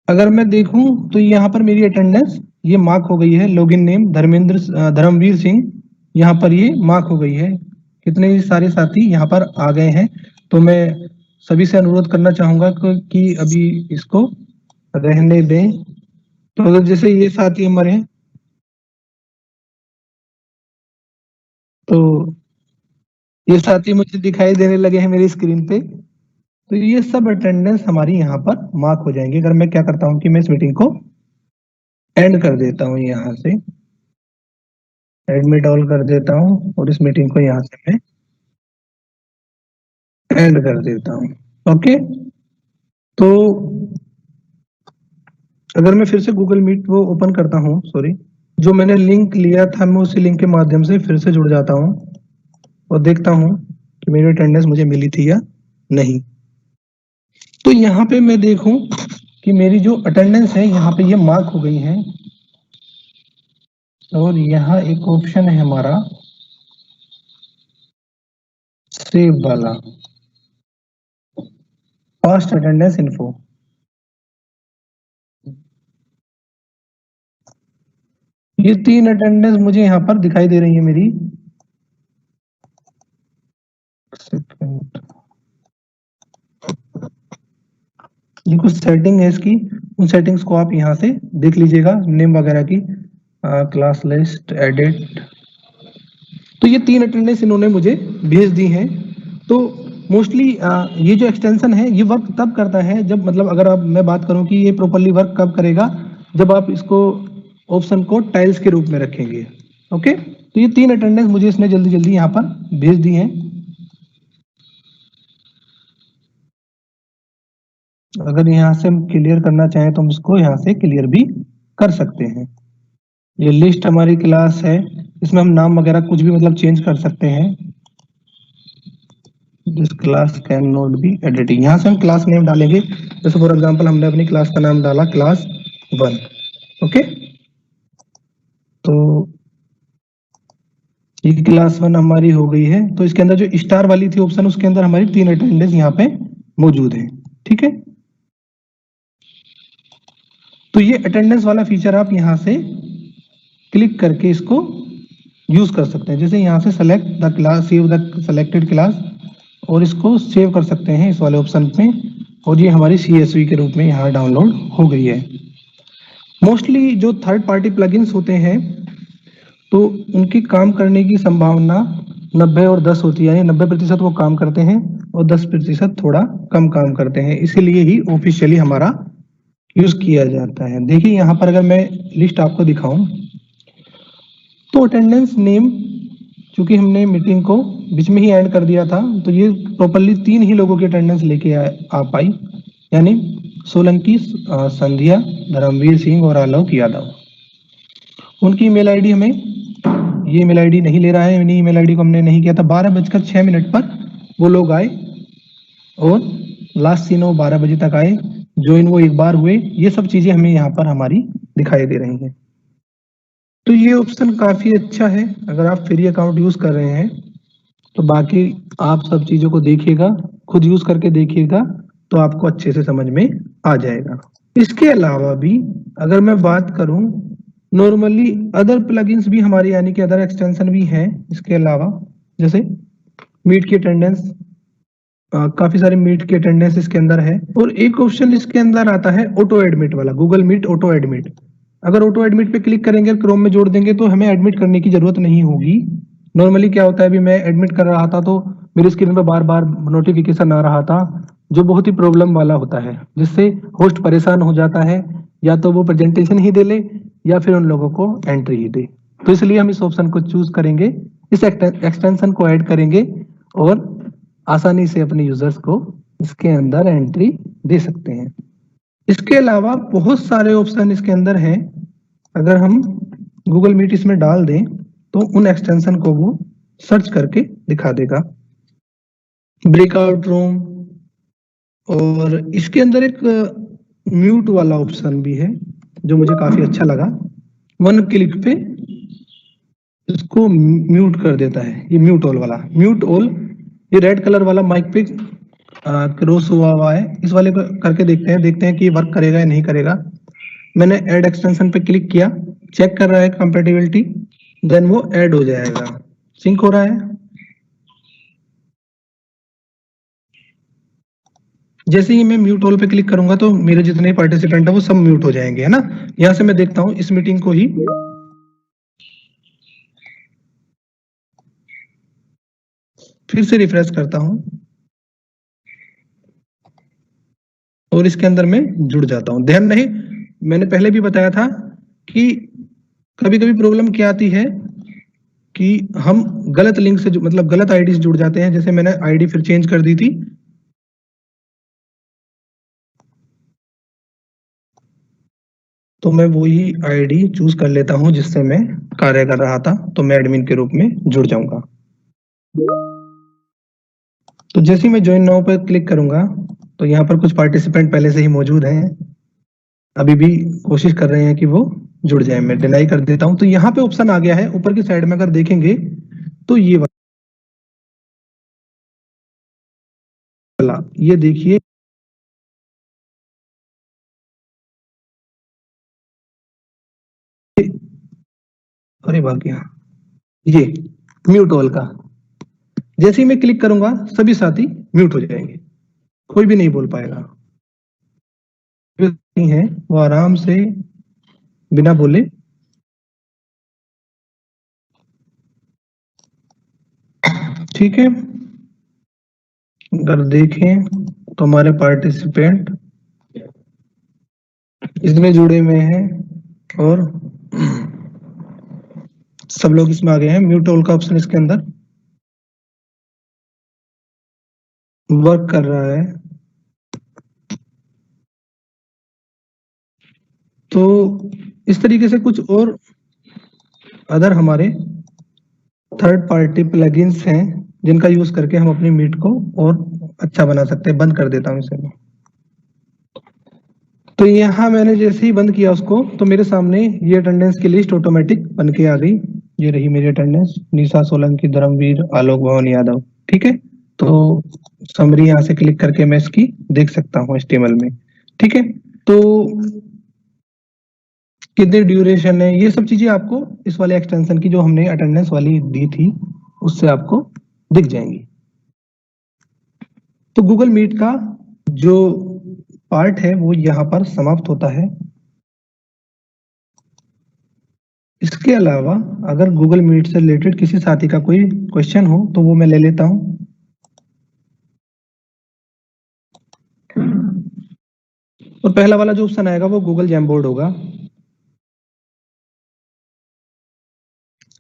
अगर मैं देखूं तो यहाँ पर मेरी अटेंडेंस ये मार्क हो गई है। लॉगिन नेम धर्मवीर सिंह, यहाँ पर ये मार्क हो गई है। कितने सारे साथी यहाँ पर आ गए हैं। तो मैं सभी से अनुरोध करना चाहूंगा कि अभी इसको रहने दें। तो अगर जैसे ये साथी हमारे हैं, तो ये साथी मुझे दिखाई देने लगे हैं मेरी स्क्रीन पे। तो ये सब अटेंडेंस हमारी यहाँ पर मार्क हो जाएंगे। अगर मैं क्या करता हूँ कि मैं इस मीटिंग को एंड कर देता हूँ, यहाँ से एडमिट ऑल कर देता हूँ और इस मीटिंग को यहाँ से मैं एंड कर देता हूँ। ओके, तो अगर मैं फिर से गूगल मीट वो ओपन करता हूँ, सॉरी, जो मैंने लिंक लिया था मैं उसी लिंक के माध्यम से फिर से जुड़ जाता हूँ और देखता हूँ कि मेरी अटेंडेंस मुझे मिली थी या नहीं। तो यहाँ पे मैं देखूं कि मेरी जो अटेंडेंस है यहाँ पे ये मार्क हो गई है, और यहाँ एक ऑप्शन है हमारा सेव वाला, पास्ट अटेंडेंस इन्फो। ये 3 अटेंडेंस मुझे यहाँ पर दिखाई दे रही है मेरी। सेकंड, ये कुछ सेटिंग है इसकी, उन सेटिंग्स को आप यहाँ से देख लीजिएगा, नेम वगैरह की, क्लास लिस्ट एडिट। तो ये 3 अटेंडेंस इन्होंने मुझे भेज दी हैं। तो मोस्टली ये जो एक्सटेंशन है ये वर्क तब करता है जब, मतलब अगर आप, मैं बात करूं कि ये प्रॉपर्ली वर्क कब करेगा, जब आप इसको ऑप्शन को टाइल्स के रूप में रखेंगे। ओके, तो ये 3 अटेंडेंस मुझे इसने जल्दी जल्दी यहाँ पर भेज दी हैं। अगर यहाँ से हम क्लियर करना चाहें तो हम इसको यहाँ से क्लियर भी कर सकते हैं। ये लिस्ट हमारी क्लास है, इसमें हम नाम वगैरह कुछ भी मतलब चेंज कर सकते हैं। This class can not be editing, यहाँ से हम क्लास नेम डालेंगे। जैसे फॉर एग्जांपल हमने अपनी क्लास का नाम डाला क्लास 1। ओके, तो ये क्लास 1 हमारी हो गई है। तो इसके अंदर जो स्टार वाली थी ऑप्शन, उसके अंदर हमारी 3 अटेंडेंस यहाँ पे मौजूद है। ठीक है, तो ये अटेंडेंस वाला फीचर आप यहाँ से क्लिक करके इसको यूज कर सकते हैं। जैसे यहाँ से select the class, save the selected class, और इसको सेव कर सकते हैं इस वाले ऑप्शन पे, और ये हमारी CSV के रूप में यहाँ डाउनलोड हो गई है। मोस्टली जो थर्ड पार्टी प्लगइन्स होते हैं तो उनकी काम करने की संभावना 90 और 10 होती है, यानी 90% वो काम करते हैं और 10% थोड़ा कम काम करते हैं, इसीलिए ही ऑफिशियली हमारा यूज किया जाता है। देखिए यहाँ पर अगर मैं लिस्ट आपको दिखाऊं, तो अटेंडेंस नेम, चूंकि हमने मीटिंग को बीच में ही ऐड कर दिया था, तो ये प्रॉपरली 3 ही लोगों की अटेंडेंस लेके आ पाई, यानी सोलंकी, संध्या, धर्मवीर सिंह और आलोक यादव। उनकी ईमेल आईडी हमें, ये ईमेल आईडी नहीं ले रहा है, इन्हीं ईमेल आईडी को हमने नहीं किया था। 12:06 पर वो लोग आए और लास्ट सीन वो 12 बजे तक आए, ज्वाइन वो एक बार हुए। ये सब चीजें हमें यहाँ पर हमारी दिखाई दे रही हैं। तो ये ऑप्शन काफी अच्छा है अगर आप फ्री अकाउंट यूज कर रहे हैं। तो बाकी आप सब चीजों को देखिएगा, खुद यूज करके देखिएगा, तो आपको अच्छे से समझ में आ जाएगा। इसके अलावा भी अगर मैं बात करूं, नॉर्मली अदर प्लगइन्स भी हमारे, यानी कि अदर एक्सटेंशन भी हैं इसके अलावा। जैसे मीट की अटेंडेंस, काफी सारे मीट की अटेंडेंस इसके अंदर है। और एक ऑप्शन इसके अंदर आता है ऑटो एडमिट वाला, गूगल मीट ऑटो एडमिट। अगर ऑटो एडमिट पे क्लिक करेंगे, क्रोम में जोड़ देंगे, तो हमें एडमिट करने की जरूरत नहीं होगी। नॉर्मली क्या होता है, अभी मैं एडमिट कर रहा था तो मेरी स्क्रीन पे बार बार नोटिफिकेशन आ रहा था, जो बहुत ही प्रॉब्लम वाला होता है, जिससे होस्ट परेशान हो जाता है, या तो वो प्रेजेंटेशन ही दे ले या फिर उन लोगों को एंट्री ही दे। तो इसलिए हम इस ऑप्शन को चूज करेंगे, इस एक्सटेंशन को ऐड करेंगे और आसानी से अपने यूजर्स को इसके अंदर एंट्री दे सकते हैं। इसके अलावा बहुत सारे ऑप्शन इसके अंदर हैं। अगर हम गूगल मीट इसमें डाल दें तो उन एक्सटेंशन को वो सर्च करके दिखा देगा। ब्रेकआउट रूम, और इसके अंदर एक म्यूट वाला ऑप्शन भी है जो मुझे काफी अच्छा लगा। 1 क्लिक पे इसको म्यूट कर देता है, ये म्यूट ऑल वाला, म्यूट ऑल। ये रेड कलर वाला माइक पे क्रॉस हुआ है, इस वाले को करके देखते हैं कि वर्क करेगा या नहीं करेगा। मैंने ऐड एक्सटेंशन पे क्लिक किया, चेक कर रहा है कंपैटिबिलिटी, देन वो ऐड हो जाएगा। सिंक हो रहा है, जैसे ही मैं म्यूट ऑल पे क्लिक करूंगा तो मेरे जितने पार्टिसिपेंट है वो सब म्यूट हो जाएंगे, है ना। यहां से मैं देखता हूं इस मीटिंग को ही, फिर से रिफ्रेश करता हूं और इसके अंदर मैं जुड़ जाता हूं। ध्यान रहे मैंने पहले भी बताया था कि कभी कभी प्रॉब्लम क्या आती है कि हम गलत लिंक से मतलब गलत आईडी से जुड़ जाते हैं। जैसे मैंने आईडी फिर चेंज कर दी थी, तो मैं वही आईडी चूज कर लेता हूं जिससे मैं कार्य कर रहा था, तो मैं एडमिन के रूप में जुड़ जाऊंगा। तो जैसे ही मैं ज्वाइन नाउ पर क्लिक करूंगा तो यहाँ पर कुछ पार्टिसिपेंट पहले से ही मौजूद हैं, अभी भी कोशिश कर रहे हैं कि वो जुड़ जाए। मैं डिनाई कर देता हूं। तो यहाँ पे ऑप्शन आ गया है ऊपर की साइड में, अगर देखेंगे तो ये वाला, ये देखिए अरे बाकी ये म्यूट ऑल का, जैसे ही मैं क्लिक करूंगा सभी साथी म्यूट हो जाएंगे, कोई भी नहीं बोल पाएगा। नहीं है वो आराम से बिना बोले ठीक है। अगर देखें तो हमारे पार्टिसिपेंट इसमें जुड़े हुए हैं और सब लोग इसमें आ गए हैं। म्यूट ऑल का ऑप्शन इसके अंदर वर्क कर रहा है। तो इस तरीके से कुछ और अदर हमारे थर्ड पार्टी प्लगइन्स हैं जिनका यूज करके हम अपनी मीट को और अच्छा बना सकते हैं। बंद कर देता हूं इसे। तो यहाँ मैंने जैसे ही बंद किया उसको तो मेरे सामने ये अटेंडेंस की लिस्ट ऑटोमेटिक बन के आ गई। ये रही मेरी अटेंडेंस, निशा सोलंकी, धर्मवीर, आलोक भवन यादव। ठीक है, तो समरी यहाँ से क्लिक करके मैं इसकी देख सकता हूँ HTML में। ठीक है, तो कितनी ड्यूरेशन है ये सब चीजें आपको इस वाले एक्सटेंशन की जो हमने अटेंडेंस वाली दी थी उससे आपको दिख जाएंगी। तो गूगल मीट का जो पार्ट है वो यहाँ पर समाप्त होता है। इसके अलावा अगर गूगल मीट से रिलेटेड किसी साथी का कोई क्वेश्चन हो तो वो मैं ले लेता हूं। और पहला वाला जो ऑप्शन आएगा वो गूगल जैमबोर्ड होगा।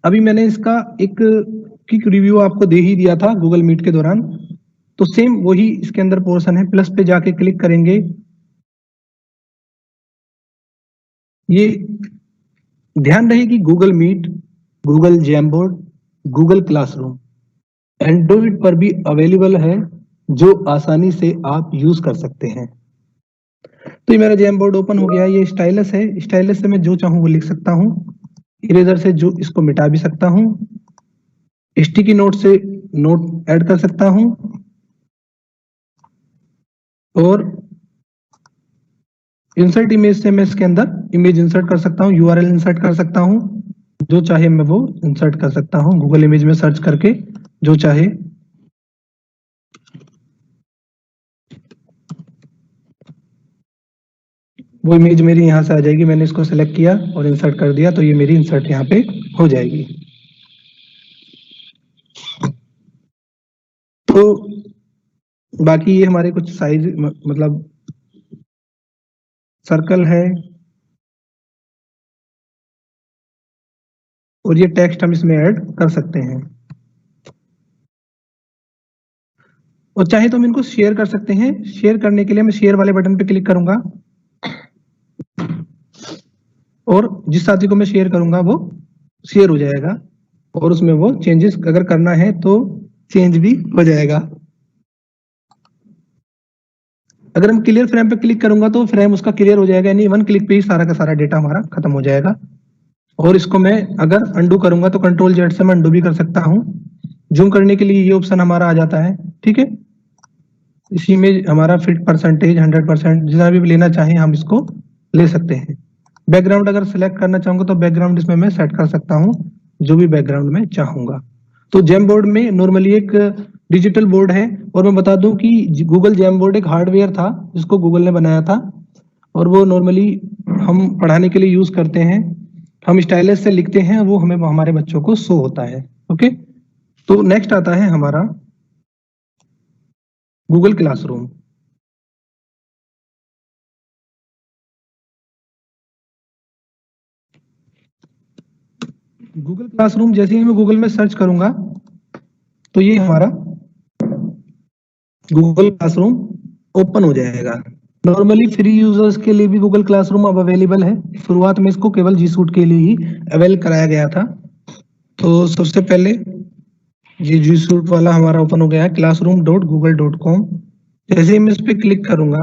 अभी मैंने इसका एक क्विक रिव्यू आपको दे ही दिया था गूगल मीट के दौरान, तो सेम वही इसके अंदर पोर्शन है। प्लस पे जाके क्लिक करेंगे, ये ध्यान रहे कि Google Meet, Google Jamboard, Google Classroom Android पर भी अवेलेबल है, जो आसानी से आप यूज कर सकते हैं। तो ये मेरा जैमबोर्ड ओपन हो गया। ये स्टाइलस है, स्टाइलस से मैं जो चाहूं वो लिख सकता हूं। इरेजर से जो इसको मिटा भी सकता हूं। स्टिकी नोट से नोट ऐड कर सकता हूं और इंसर्ट इमेज से मैं इसके अंदर इमेज इंसर्ट कर सकता हूं, URL इंसर्ट कर सकता हूं, जो चाहे मैं वो इंसर्ट कर सकता हूं गूगल इमेज में सर्च करके, जो चाहे। वो इमेज मेरी यहां से आ जाएगी। मैंने इसको सेलेक्ट किया और इंसर्ट कर दिया तो ये मेरी इंसर्ट यहाँ पे हो जाएगी। तो बाकी ये हमारे कुछ साइज मतलब सर्कल है और ये टेक्स्ट हम इसमें ऐड कर सकते हैं। और चाहे तो हम इनको शेयर कर सकते हैं। शेयर करने के लिए मैं शेयर वाले बटन पे क्लिक करूंगा और जिस साथी को मैं शेयर करूंगा वो शेयर हो जाएगा और उसमें वो चेंजेस अगर करना है तो चेंज भी हो जाएगा। अगर हम क्लियर फ्रेम पे क्लिक करूंगा तो फ्रेम उसका क्लियर हो जाएगा, यानी वन क्लिक पे ही सारा का सारा डेटा हमारा खत्म हो जाएगा। और इसको मैं अगर अंडू करूंगा तो कंट्रोल जेड से मैं अंडू भी कर सकता हूं। जूम करने के लिए ये ऑप्शन हमारा आ जाता है। ठीक है, इसी में हमारा फिट परसेंटेज 100% जितना भी लेना चाहें हम इसको ले सकते हैं। बैकग्राउंड अगर सिलेक्ट करना चाहूंगा तो बैकग्राउंड इसमें मैं सेट कर सकता हूं जो भी बैकग्राउंड में चाहूंगा। तो जेम बोर्ड में नॉर्मली एक डिजिटल बोर्ड है। और मैं बता दूं कि गूगल जैम बोर्ड एक हार्डवेयर था जिसको गूगल ने बनाया था, और वो नॉर्मली हम पढ़ाने के लिए यूज करते हैं। हम स्टाइलस से लिखते हैं, वो हमें हमारे बच्चों को शो होता है। ओके, तो नेक्स्ट आता है हमारा गूगल क्लासरूम। गूगल क्लासरूम जैसे ही मैं गूगल में सर्च करूंगा तो ये हमारा गूगल क्लासरूम ओपन हो जाएगा। नॉर्मली फ्री यूजर्स के लिए भी गूगल क्लासरूम अब अवेलेबल है। शुरुआत में इसको केवल जी सूट के लिए ही अवेल कराया गया था। तो सबसे पहले ये जी सूट वाला हमारा ओपन हो गया है, classroom.google.com। जैसे ही मैं इस पे क्लिक करूंगा,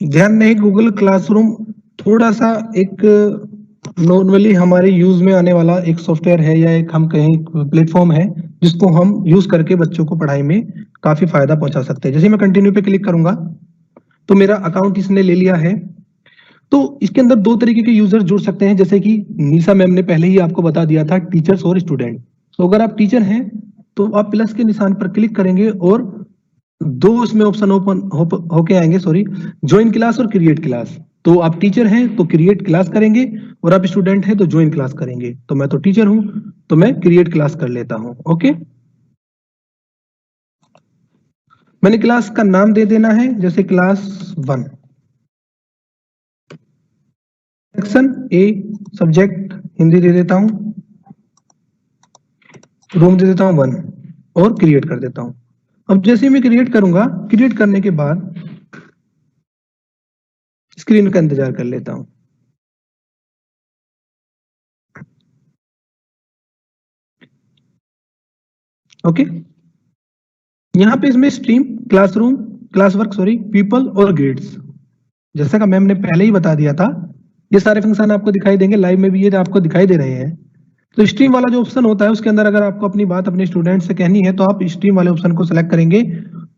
ध्यान नहीं, गूगल क्लासरूम थोड़ा सा एक नॉर्मली हमारे यूज में आने वाला एक सॉफ्टवेयर है, या एक हम कहें प्लेटफॉर्म है, जिसको हम यूज करके बच्चों को पढ़ाई में काफी फायदा पहुंचा सकते हैं। जैसे मैं कंटिन्यू पे क्लिक करूंगा तो मेरा अकाउंट इसने ले लिया है। तो इसके अंदर दो तरीके के यूजर जुड़ सकते हैं, जैसे कि निशा मैम ने पहले ही आपको बता दिया था, टीचर्स और स्टूडेंट। तो अगर आप टीचर हैं तो आप प्लस के निशान पर क्लिक करेंगे और दो उसमें ऑप्शन ओपन होके आएंगे, सॉरी, ज्वाइन क्लास और क्रिएट क्लास। तो आप टीचर हैं तो क्रिएट क्लास करेंगे, और आप स्टूडेंट हैं तो ज्वाइन क्लास करेंगे। तो मैं तो टीचर हूं तो मैं क्रिएट क्लास कर लेता हूं। ओके, मैंने क्लास का नाम दे देना है, जैसे class 1। Section A, subject Hindi दे देता हूं, रूम दे देता हूं 1, और क्रिएट कर देता हूं। अब जैसे ही मैं क्रिएट करूंगा, क्रिएट करने के बाद स्क्रीन का इंतजार कर लेता हूं। ओके, यहाँ पे इसमें stream, classroom, class work, sorry, people और ग्रेड्स, जैसा कि मैम ने पहले ही बता दिया था, ये सारे फंक्शन आपको दिखाई देंगे लाइव में भी, ये आपको दिखाई दे रहे हैं। तो स्ट्रीम वाला जो ऑप्शन होता है उसके अंदर अगर आपको अपनी बात अपने स्टूडेंट से कहनी है तो आप स्ट्रीम वाले ऑप्शन को सिलेक्ट करेंगे,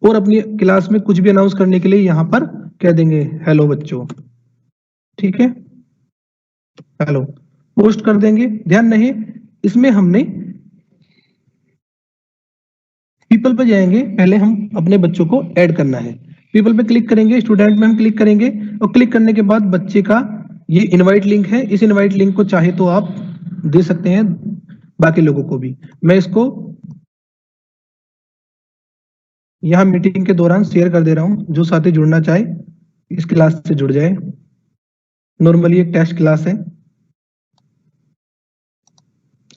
और अपनी क्लास में कुछ भी अनाउंस करने के लिए यहाँ पर कह देंगे हेलो बच्चों। ठीक है, हेलो पोस्ट कर देंगे। ध्यान नहीं, इसमें हमने पीपल पे जाएंगे, पहले हम अपने बच्चों को ऐड करना है। पीपल पे क्लिक करेंगे, स्टूडेंट में हम क्लिक करेंगे, और क्लिक करने के बाद बच्चे का ये इनवाइट लिंक है, इस इनवाइट लिंक को चाहे तो आप दे सकते हैं बाकी लोगों को भी। मैं इसको यहाँ मीटिंग के दौरान शेयर कर दे रहा हूँ, जो साथी जुड़ना चाहे इस क्लास से जुड़ जाए। नॉर्मली एक टेस्ट क्लास है।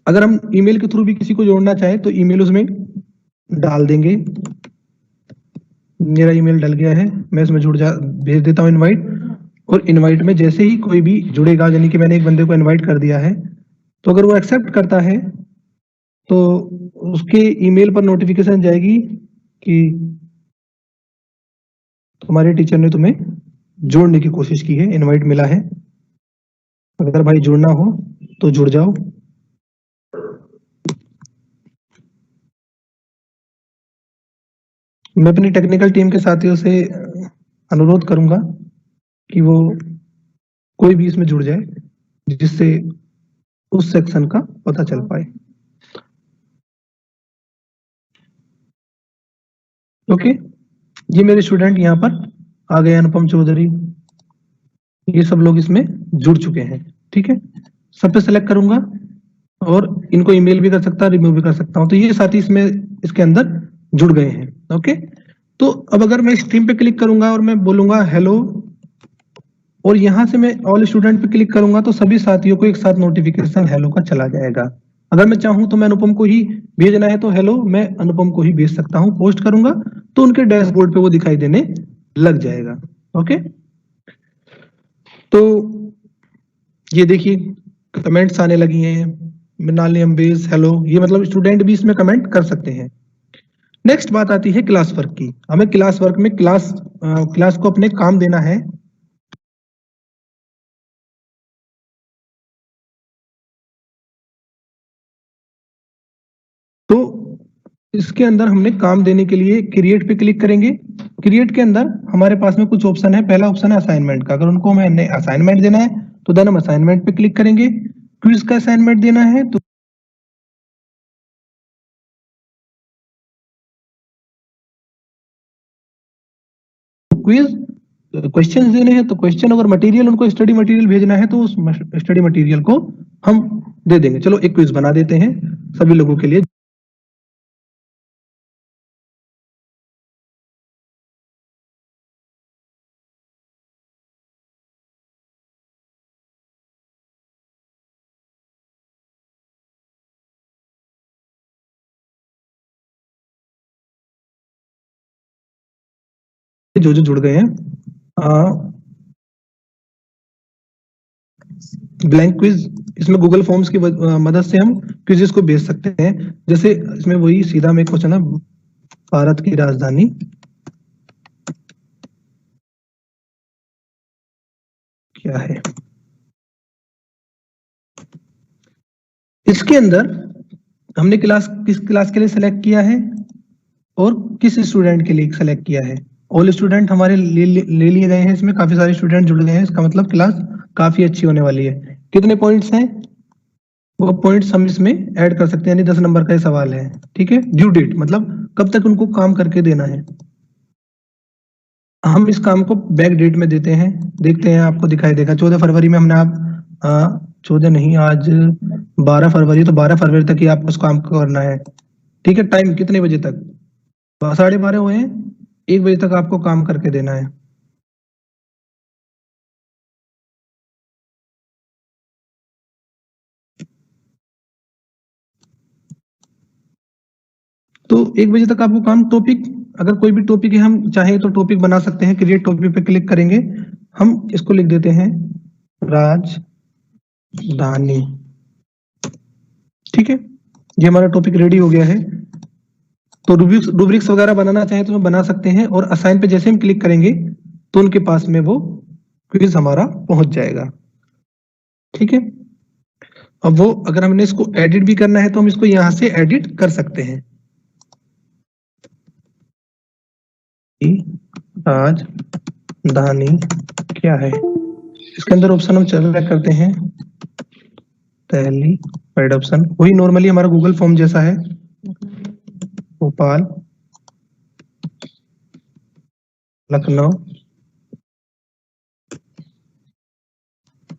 अगर हम ईमेल के थ्रू भी किसी को जोड़ना चाहे तो ईमेल उसमें डाल देंगे। मेरा ईमेल डल गया है, मैं इसमें जुड़ जा भेज देता हूँ इनवाइट। और इनवाइट में जैसे ही कोई भी जुड़ेगा, यानी कि मैंने एक बंदे को इनवाइट कर दिया है, तो अगर वो एक्सेप्ट करता है तो उसके ईमेल पर नोटिफिकेशन जाएगी कि तुम्हारे टीचर ने तुम्हें जोड़ने की कोशिश की है, इनवाइट मिला है। अगर भाई जुड़ना हो तो जुड़ जाओ। मैं अपनी टेक्निकल टीम के साथियों से अनुरोध करूंगा कि वो कोई भी इसमें जुड़ जाए, जिससे उस सेक्शन का पता चल पाए। ओके, ये मेरे स्टूडेंट यहाँ पर आ गए, अनुपम चौधरी, ये सब लोग इसमें जुड़ चुके हैं। ठीक है, सब पे सेलेक्ट करूंगा और इनको ईमेल भी कर सकता, रिमूव भी कर सकता हूं। तो ये साथी इसमें इसके अंदर जुड़ गए हैं। ओके, तो अब अगर मैं स्ट्रीम पे क्लिक करूंगा और मैं बोलूंगा हेलो, और यहां से मैं ऑल स्टूडेंट पे क्लिक करूंगा तो सभी साथियों को एक साथ नोटिफिकेशन हेलो का चला जाएगा। अगर मैं चाहूं तो मैं अनुपम को ही भेजना है तो हेलो मैं अनुपम को ही भेज सकता हूं। पोस्ट करूंगा तो उनके डैशबोर्ड पे वो दिखाई देने लग जाएगा। ओके, तो ये देखिए कमेंट्स आने लगी हैं, मृणाली अम्बेज हेलो, ये मतलब स्टूडेंट भी इसमें कमेंट कर सकते हैं। नेक्स्ट बात आती है क्लास वर्क की। हमें क्लास वर्क में क्लास को अपने काम देना है। तो इसके अंदर हमने काम देने के लिए क्रिएट पे क्लिक करेंगे। क्रिएट के अंदर हमारे पास में कुछ ऑप्शन है। पहला ऑप्शन है असाइनमेंट का, अगर उनको हमें असाइनमेंट देना है तो देन हम असाइनमेंट पे क्लिक करेंगे। क्विज का असाइनमेंट देना है तो क्विज क्वेश्चन देने हैं तो क्वेश्चन, अगर मटेरियल उनको स्टडी मटेरियल भेजना है तो उस स्टडी मटेरियल को हम दे देंगे। चलो एक क्विज बना देते हैं सभी लोगों के लिए। जो जो जुड़ गए हैं, ब्लैंक क्विज, इसमें गूगल फॉर्म्स की मदद से हम क्विजेस को भेज सकते हैं। जैसे इसमें वही सीधा में क्वेश्चन है, भारत की राजधानी क्या है। इसके अंदर हमने क्लास किस क्लास के लिए सेलेक्ट किया है और किस स्टूडेंट के लिए सेलेक्ट किया है। ऑल स्टूडेंट हमारे ले लिए गए हैं, इसमें काफी सारे स्टूडेंट जुड़ गए हैं, इसका मतलब क्लास काफी अच्छी होने वाली है। कितने पॉइंट्स हैं वो पॉइंट्स हम इसमें ऐड कर सकते हैं, यानी 10 नंबर का ये सवाल है। ठीक है, ड्यू डेट मतलब कब तक उनको काम करके देना है। हम इस काम को बैक डेट में देते हैं, देखते हैं आपको दिखाई देगा। 14 फरवरी में हमने आप 14 नहीं, आज 12 फरवरी, तो 12 फरवरी तक ही आपको इस काम को करना है। ठीक है, टाइम कितने बजे तक, 12:30 हुए हैं, 1 बजे तक आपको काम करके देना है। तो 1 बजे तक आपको काम, टॉपिक अगर कोई भी टॉपिक है, हम चाहे तो टॉपिक बना सकते हैं। क्रिएट टॉपिक पे क्लिक करेंगे, हम इसको लिख देते हैं राजधानी। ठीक है, ये हमारा टॉपिक रेडी हो गया है। तो रूब्रिक्स वगैरह बनाना चाहे तो बना सकते हैं, और असाइन पे जैसे हम क्लिक करेंगे तो उनके पास में वो क्विज हमारा पहुंच जाएगा। ठीक है, अब वो अगर हमने इसको एडिट भी करना है तो हम इसको यहां से एडिट कर सकते हैं। राजधानी क्या है, इसके अंदर ऑप्शन हम सेलेक्ट करते हैं, पहली थर्ड ऑप्शन वही नॉर्मली हमारा गूगल फॉर्म जैसा है, भोपाल, लखनऊ,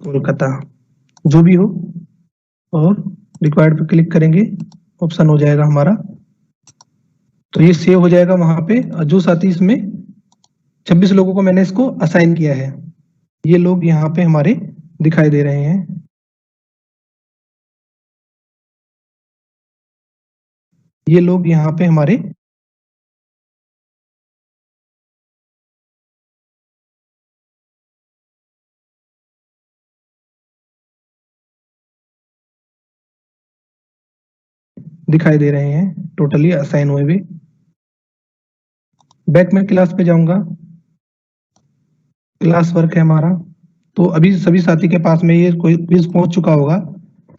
कोलकाता, जो भी हो, और रिक्वायर्ड पे क्लिक करेंगे, ऑप्शन हो जाएगा हमारा, तो ये सेव हो जाएगा वहां पे। जो साथी इसमें 26 लोगों को मैंने इसको असाइन किया है, ये लोग यहाँ पे हमारे दिखाई दे रहे हैं। ये लोग यहाँ पे हमारे दिखाई दे रहे हैं, टोटली असाइन हुए भी। बैक में क्लास पे जाऊंगा, क्लास वर्क है हमारा, तो अभी सभी साथी के पास में ये कोई क्विज पहुंच चुका होगा,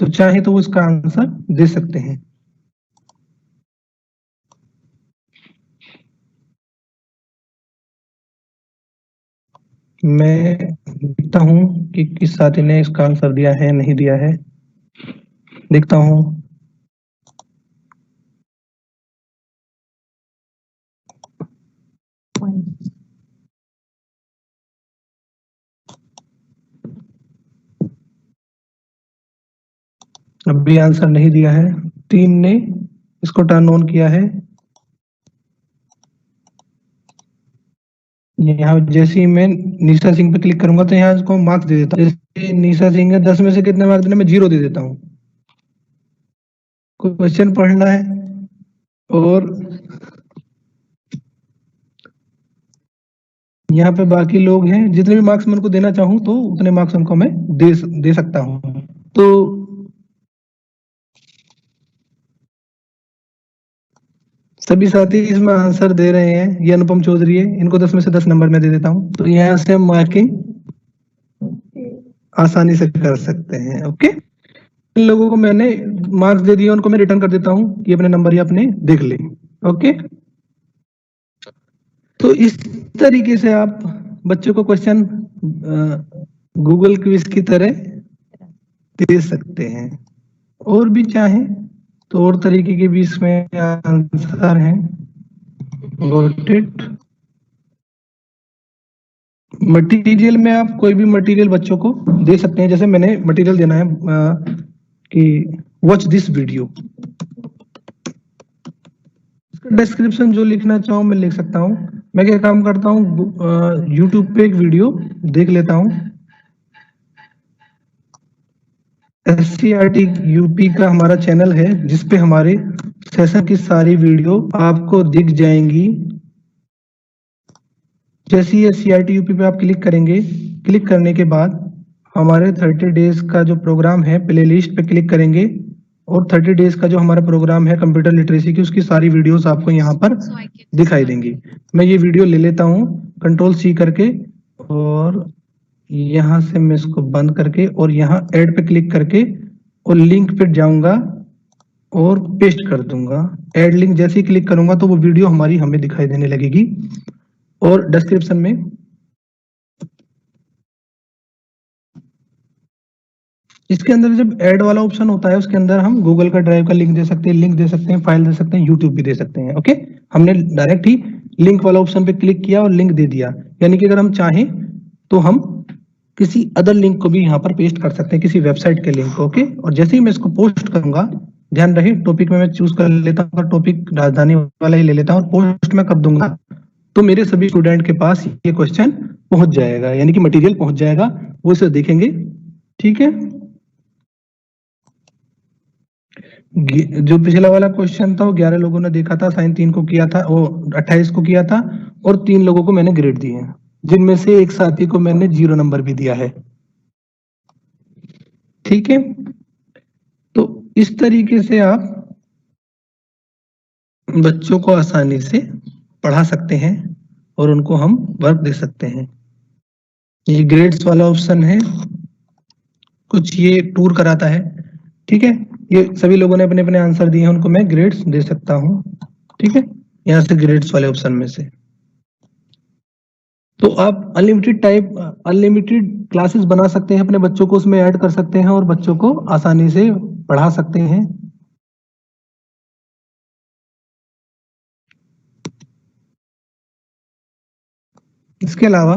तो चाहे तो वो इसका आंसर दे सकते हैं। मैं देखता हूं कि किस साथी ने इसका आंसर दिया है, नहीं दिया है, देखता हूं। अभी आंसर नहीं दिया है, 3 ने इसको टर्न ऑन किया है। यहाँ जैसे ही मैं निशा सिंह पे क्लिक करूंगा तो यहाँ इसको मार्क्स दे देता हूँ। जैसे निशा सिंह है, 10 में से कितने मार्क्स देने, मैं 0 दे देता हूँ। क्वेश्चन पढ़ना है, और यहाँ पे बाकी लोग हैं, जितने भी मार्क्स मैं उनको देना चाहूँ तो उतने मार्क्स उनको मैं दे सकता हूँ। तो सभी साथी इसमें आंसर दे रहे हैं। ये अनुपम चौधरी है, इनको 10 में से 10 नंबर में दे देता हूँ, तो यहाँ से हम मार्किंग आसानी से कर सकते हैं। ओके, इन लोगों को मैंने मार्क्स दे दिए, उनको मैं रिटर्न कर देता हूँ कि अपने नंबर ये अपने देख ले। ओके, तो इस तरीके से आप बच्चों को क्वेश्चन गूगल क्विज की तरह दे सकते हैं। और भी चाहें तो और तरीके के भी इसमें आंसर हैं। Got it. मटेरियल में आप कोई भी मटेरियल बच्चों को दे सकते हैं। जैसे मैंने मटेरियल देना है कि वॉच दिस वीडियो, इसका डिस्क्रिप्शन जो लिखना चाहूँ मैं लिख सकता हूँ। मैं क्या काम करता हूँ, यूट्यूब पे एक वीडियो देख लेता हूँ। SCERT यूपी का हमारा चैनल है जिसपे हमारे सेशन की सारी वीडियो आपको दिख जाएंगी। जैसे ही SCERT यूपी पे आप क्लिक करेंगे, क्लिक करने के बाद हमारे 30 डेज का जो प्रोग्राम है प्लेलिस्ट पे क्लिक करेंगे और 30 डेज का जो हमारा प्रोग्राम है कंप्यूटर लिटरेसी की, उसकी सारी वीडियोस आपको यहाँ पर दिखाई देंगी। मैं ये वीडियो ले लेता हूँ Ctrl+C करके और यहाँ से मैं इसको बंद करके और यहाँ ऐड पे क्लिक करके और लिंक पे जाऊंगा और पेस्ट कर दूंगा। ऐड लिंक जैसे ही क्लिक करूंगा तो वो वीडियो हमारी हमें दिखाई देने लगेगी। और डिस्क्रिप्शन में इसके अंदर जब ऐड वाला ऑप्शन होता है उसके अंदर हम गूगल का ड्राइव का लिंक दे सकते हैं, लिंक दे सकते हैं, फाइल दे सकते हैं, यूट्यूब भी दे सकते हैं। ओके, हमने डायरेक्ट ही लिंक वाला ऑप्शन पे क्लिक किया और लिंक दे दिया। यानी कि अगर हम चाहें तो हम किसी अदर लिंक को भी यहाँ पर पेस्ट कर सकते हैं, किसी वेबसाइट के लिंक को। ओके, और जैसे ही मैं इसको पोस्ट करूंगा, ध्यान रहे टॉपिक में मैं चूज कर लेता हूँ, टॉपिक राजधानी वाला ही ले लेता हूँ और पोस्ट में कब दूंगा तो मेरे सभी स्टूडेंट के पास ये क्वेश्चन पहुंच जाएगा, यानी कि मटेरियल पहुंच जाएगा, वो इसे देखेंगे। ठीक है, जो पिछला वाला क्वेश्चन था वो 11 लोगों ने देखा था, साइन 3 को किया था, वो 28 को किया था और 3 लोगों को मैंने ग्रेड दिए हैं, जिनमें से एक साथी को मैंने 0 नंबर भी दिया है। ठीक है, तो इस तरीके से आप बच्चों को आसानी से पढ़ा सकते हैं और उनको हम वर्क दे सकते हैं। ये ग्रेड्स वाला ऑप्शन है, कुछ ये टूर कराता है। ठीक है, ये सभी लोगों ने अपने अपने आंसर दिए हैं, उनको मैं ग्रेड्स दे सकता हूँ। ठीक है, यहाँ से ग्रेड्स वाले ऑप्शन में से तो आप अनलिमिटेड क्लासेस बना सकते हैं, अपने बच्चों को उसमें ऐड कर सकते हैं और बच्चों को आसानी से पढ़ा सकते हैं। इसके अलावा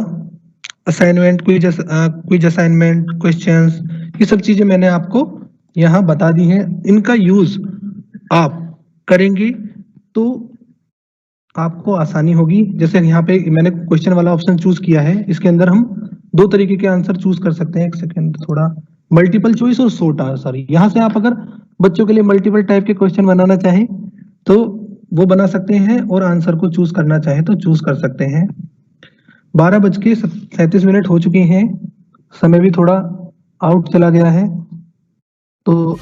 असाइनमेंट, क्विज असाइनमेंट, क्वेश्चंस, ये सब चीजें मैंने आपको यहाँ बता दी हैं। इनका यूज आप करेंगे तो आपको आसानी होगी। जैसे यहाँ पे मैंने क्वेश्चन वाला ऑप्शन चूज किया है, इसके अंदर हम 2 तरीके के आंसर चूज कर सकते हैं। एक सेकेंड, थोड़ा मल्टीपल चॉइस और शॉर्ट आंसर। यहाँ से आप अगर बच्चों के लिए मल्टीपल टाइप के क्वेश्चन बनाना चाहें तो वो बना सकते हैं और आंसर को चूज करना चाहें तो चूज कर सकते हैं। 12:37 हो चुके हैं, समय भी थोड़ा आउट चला गया है, तो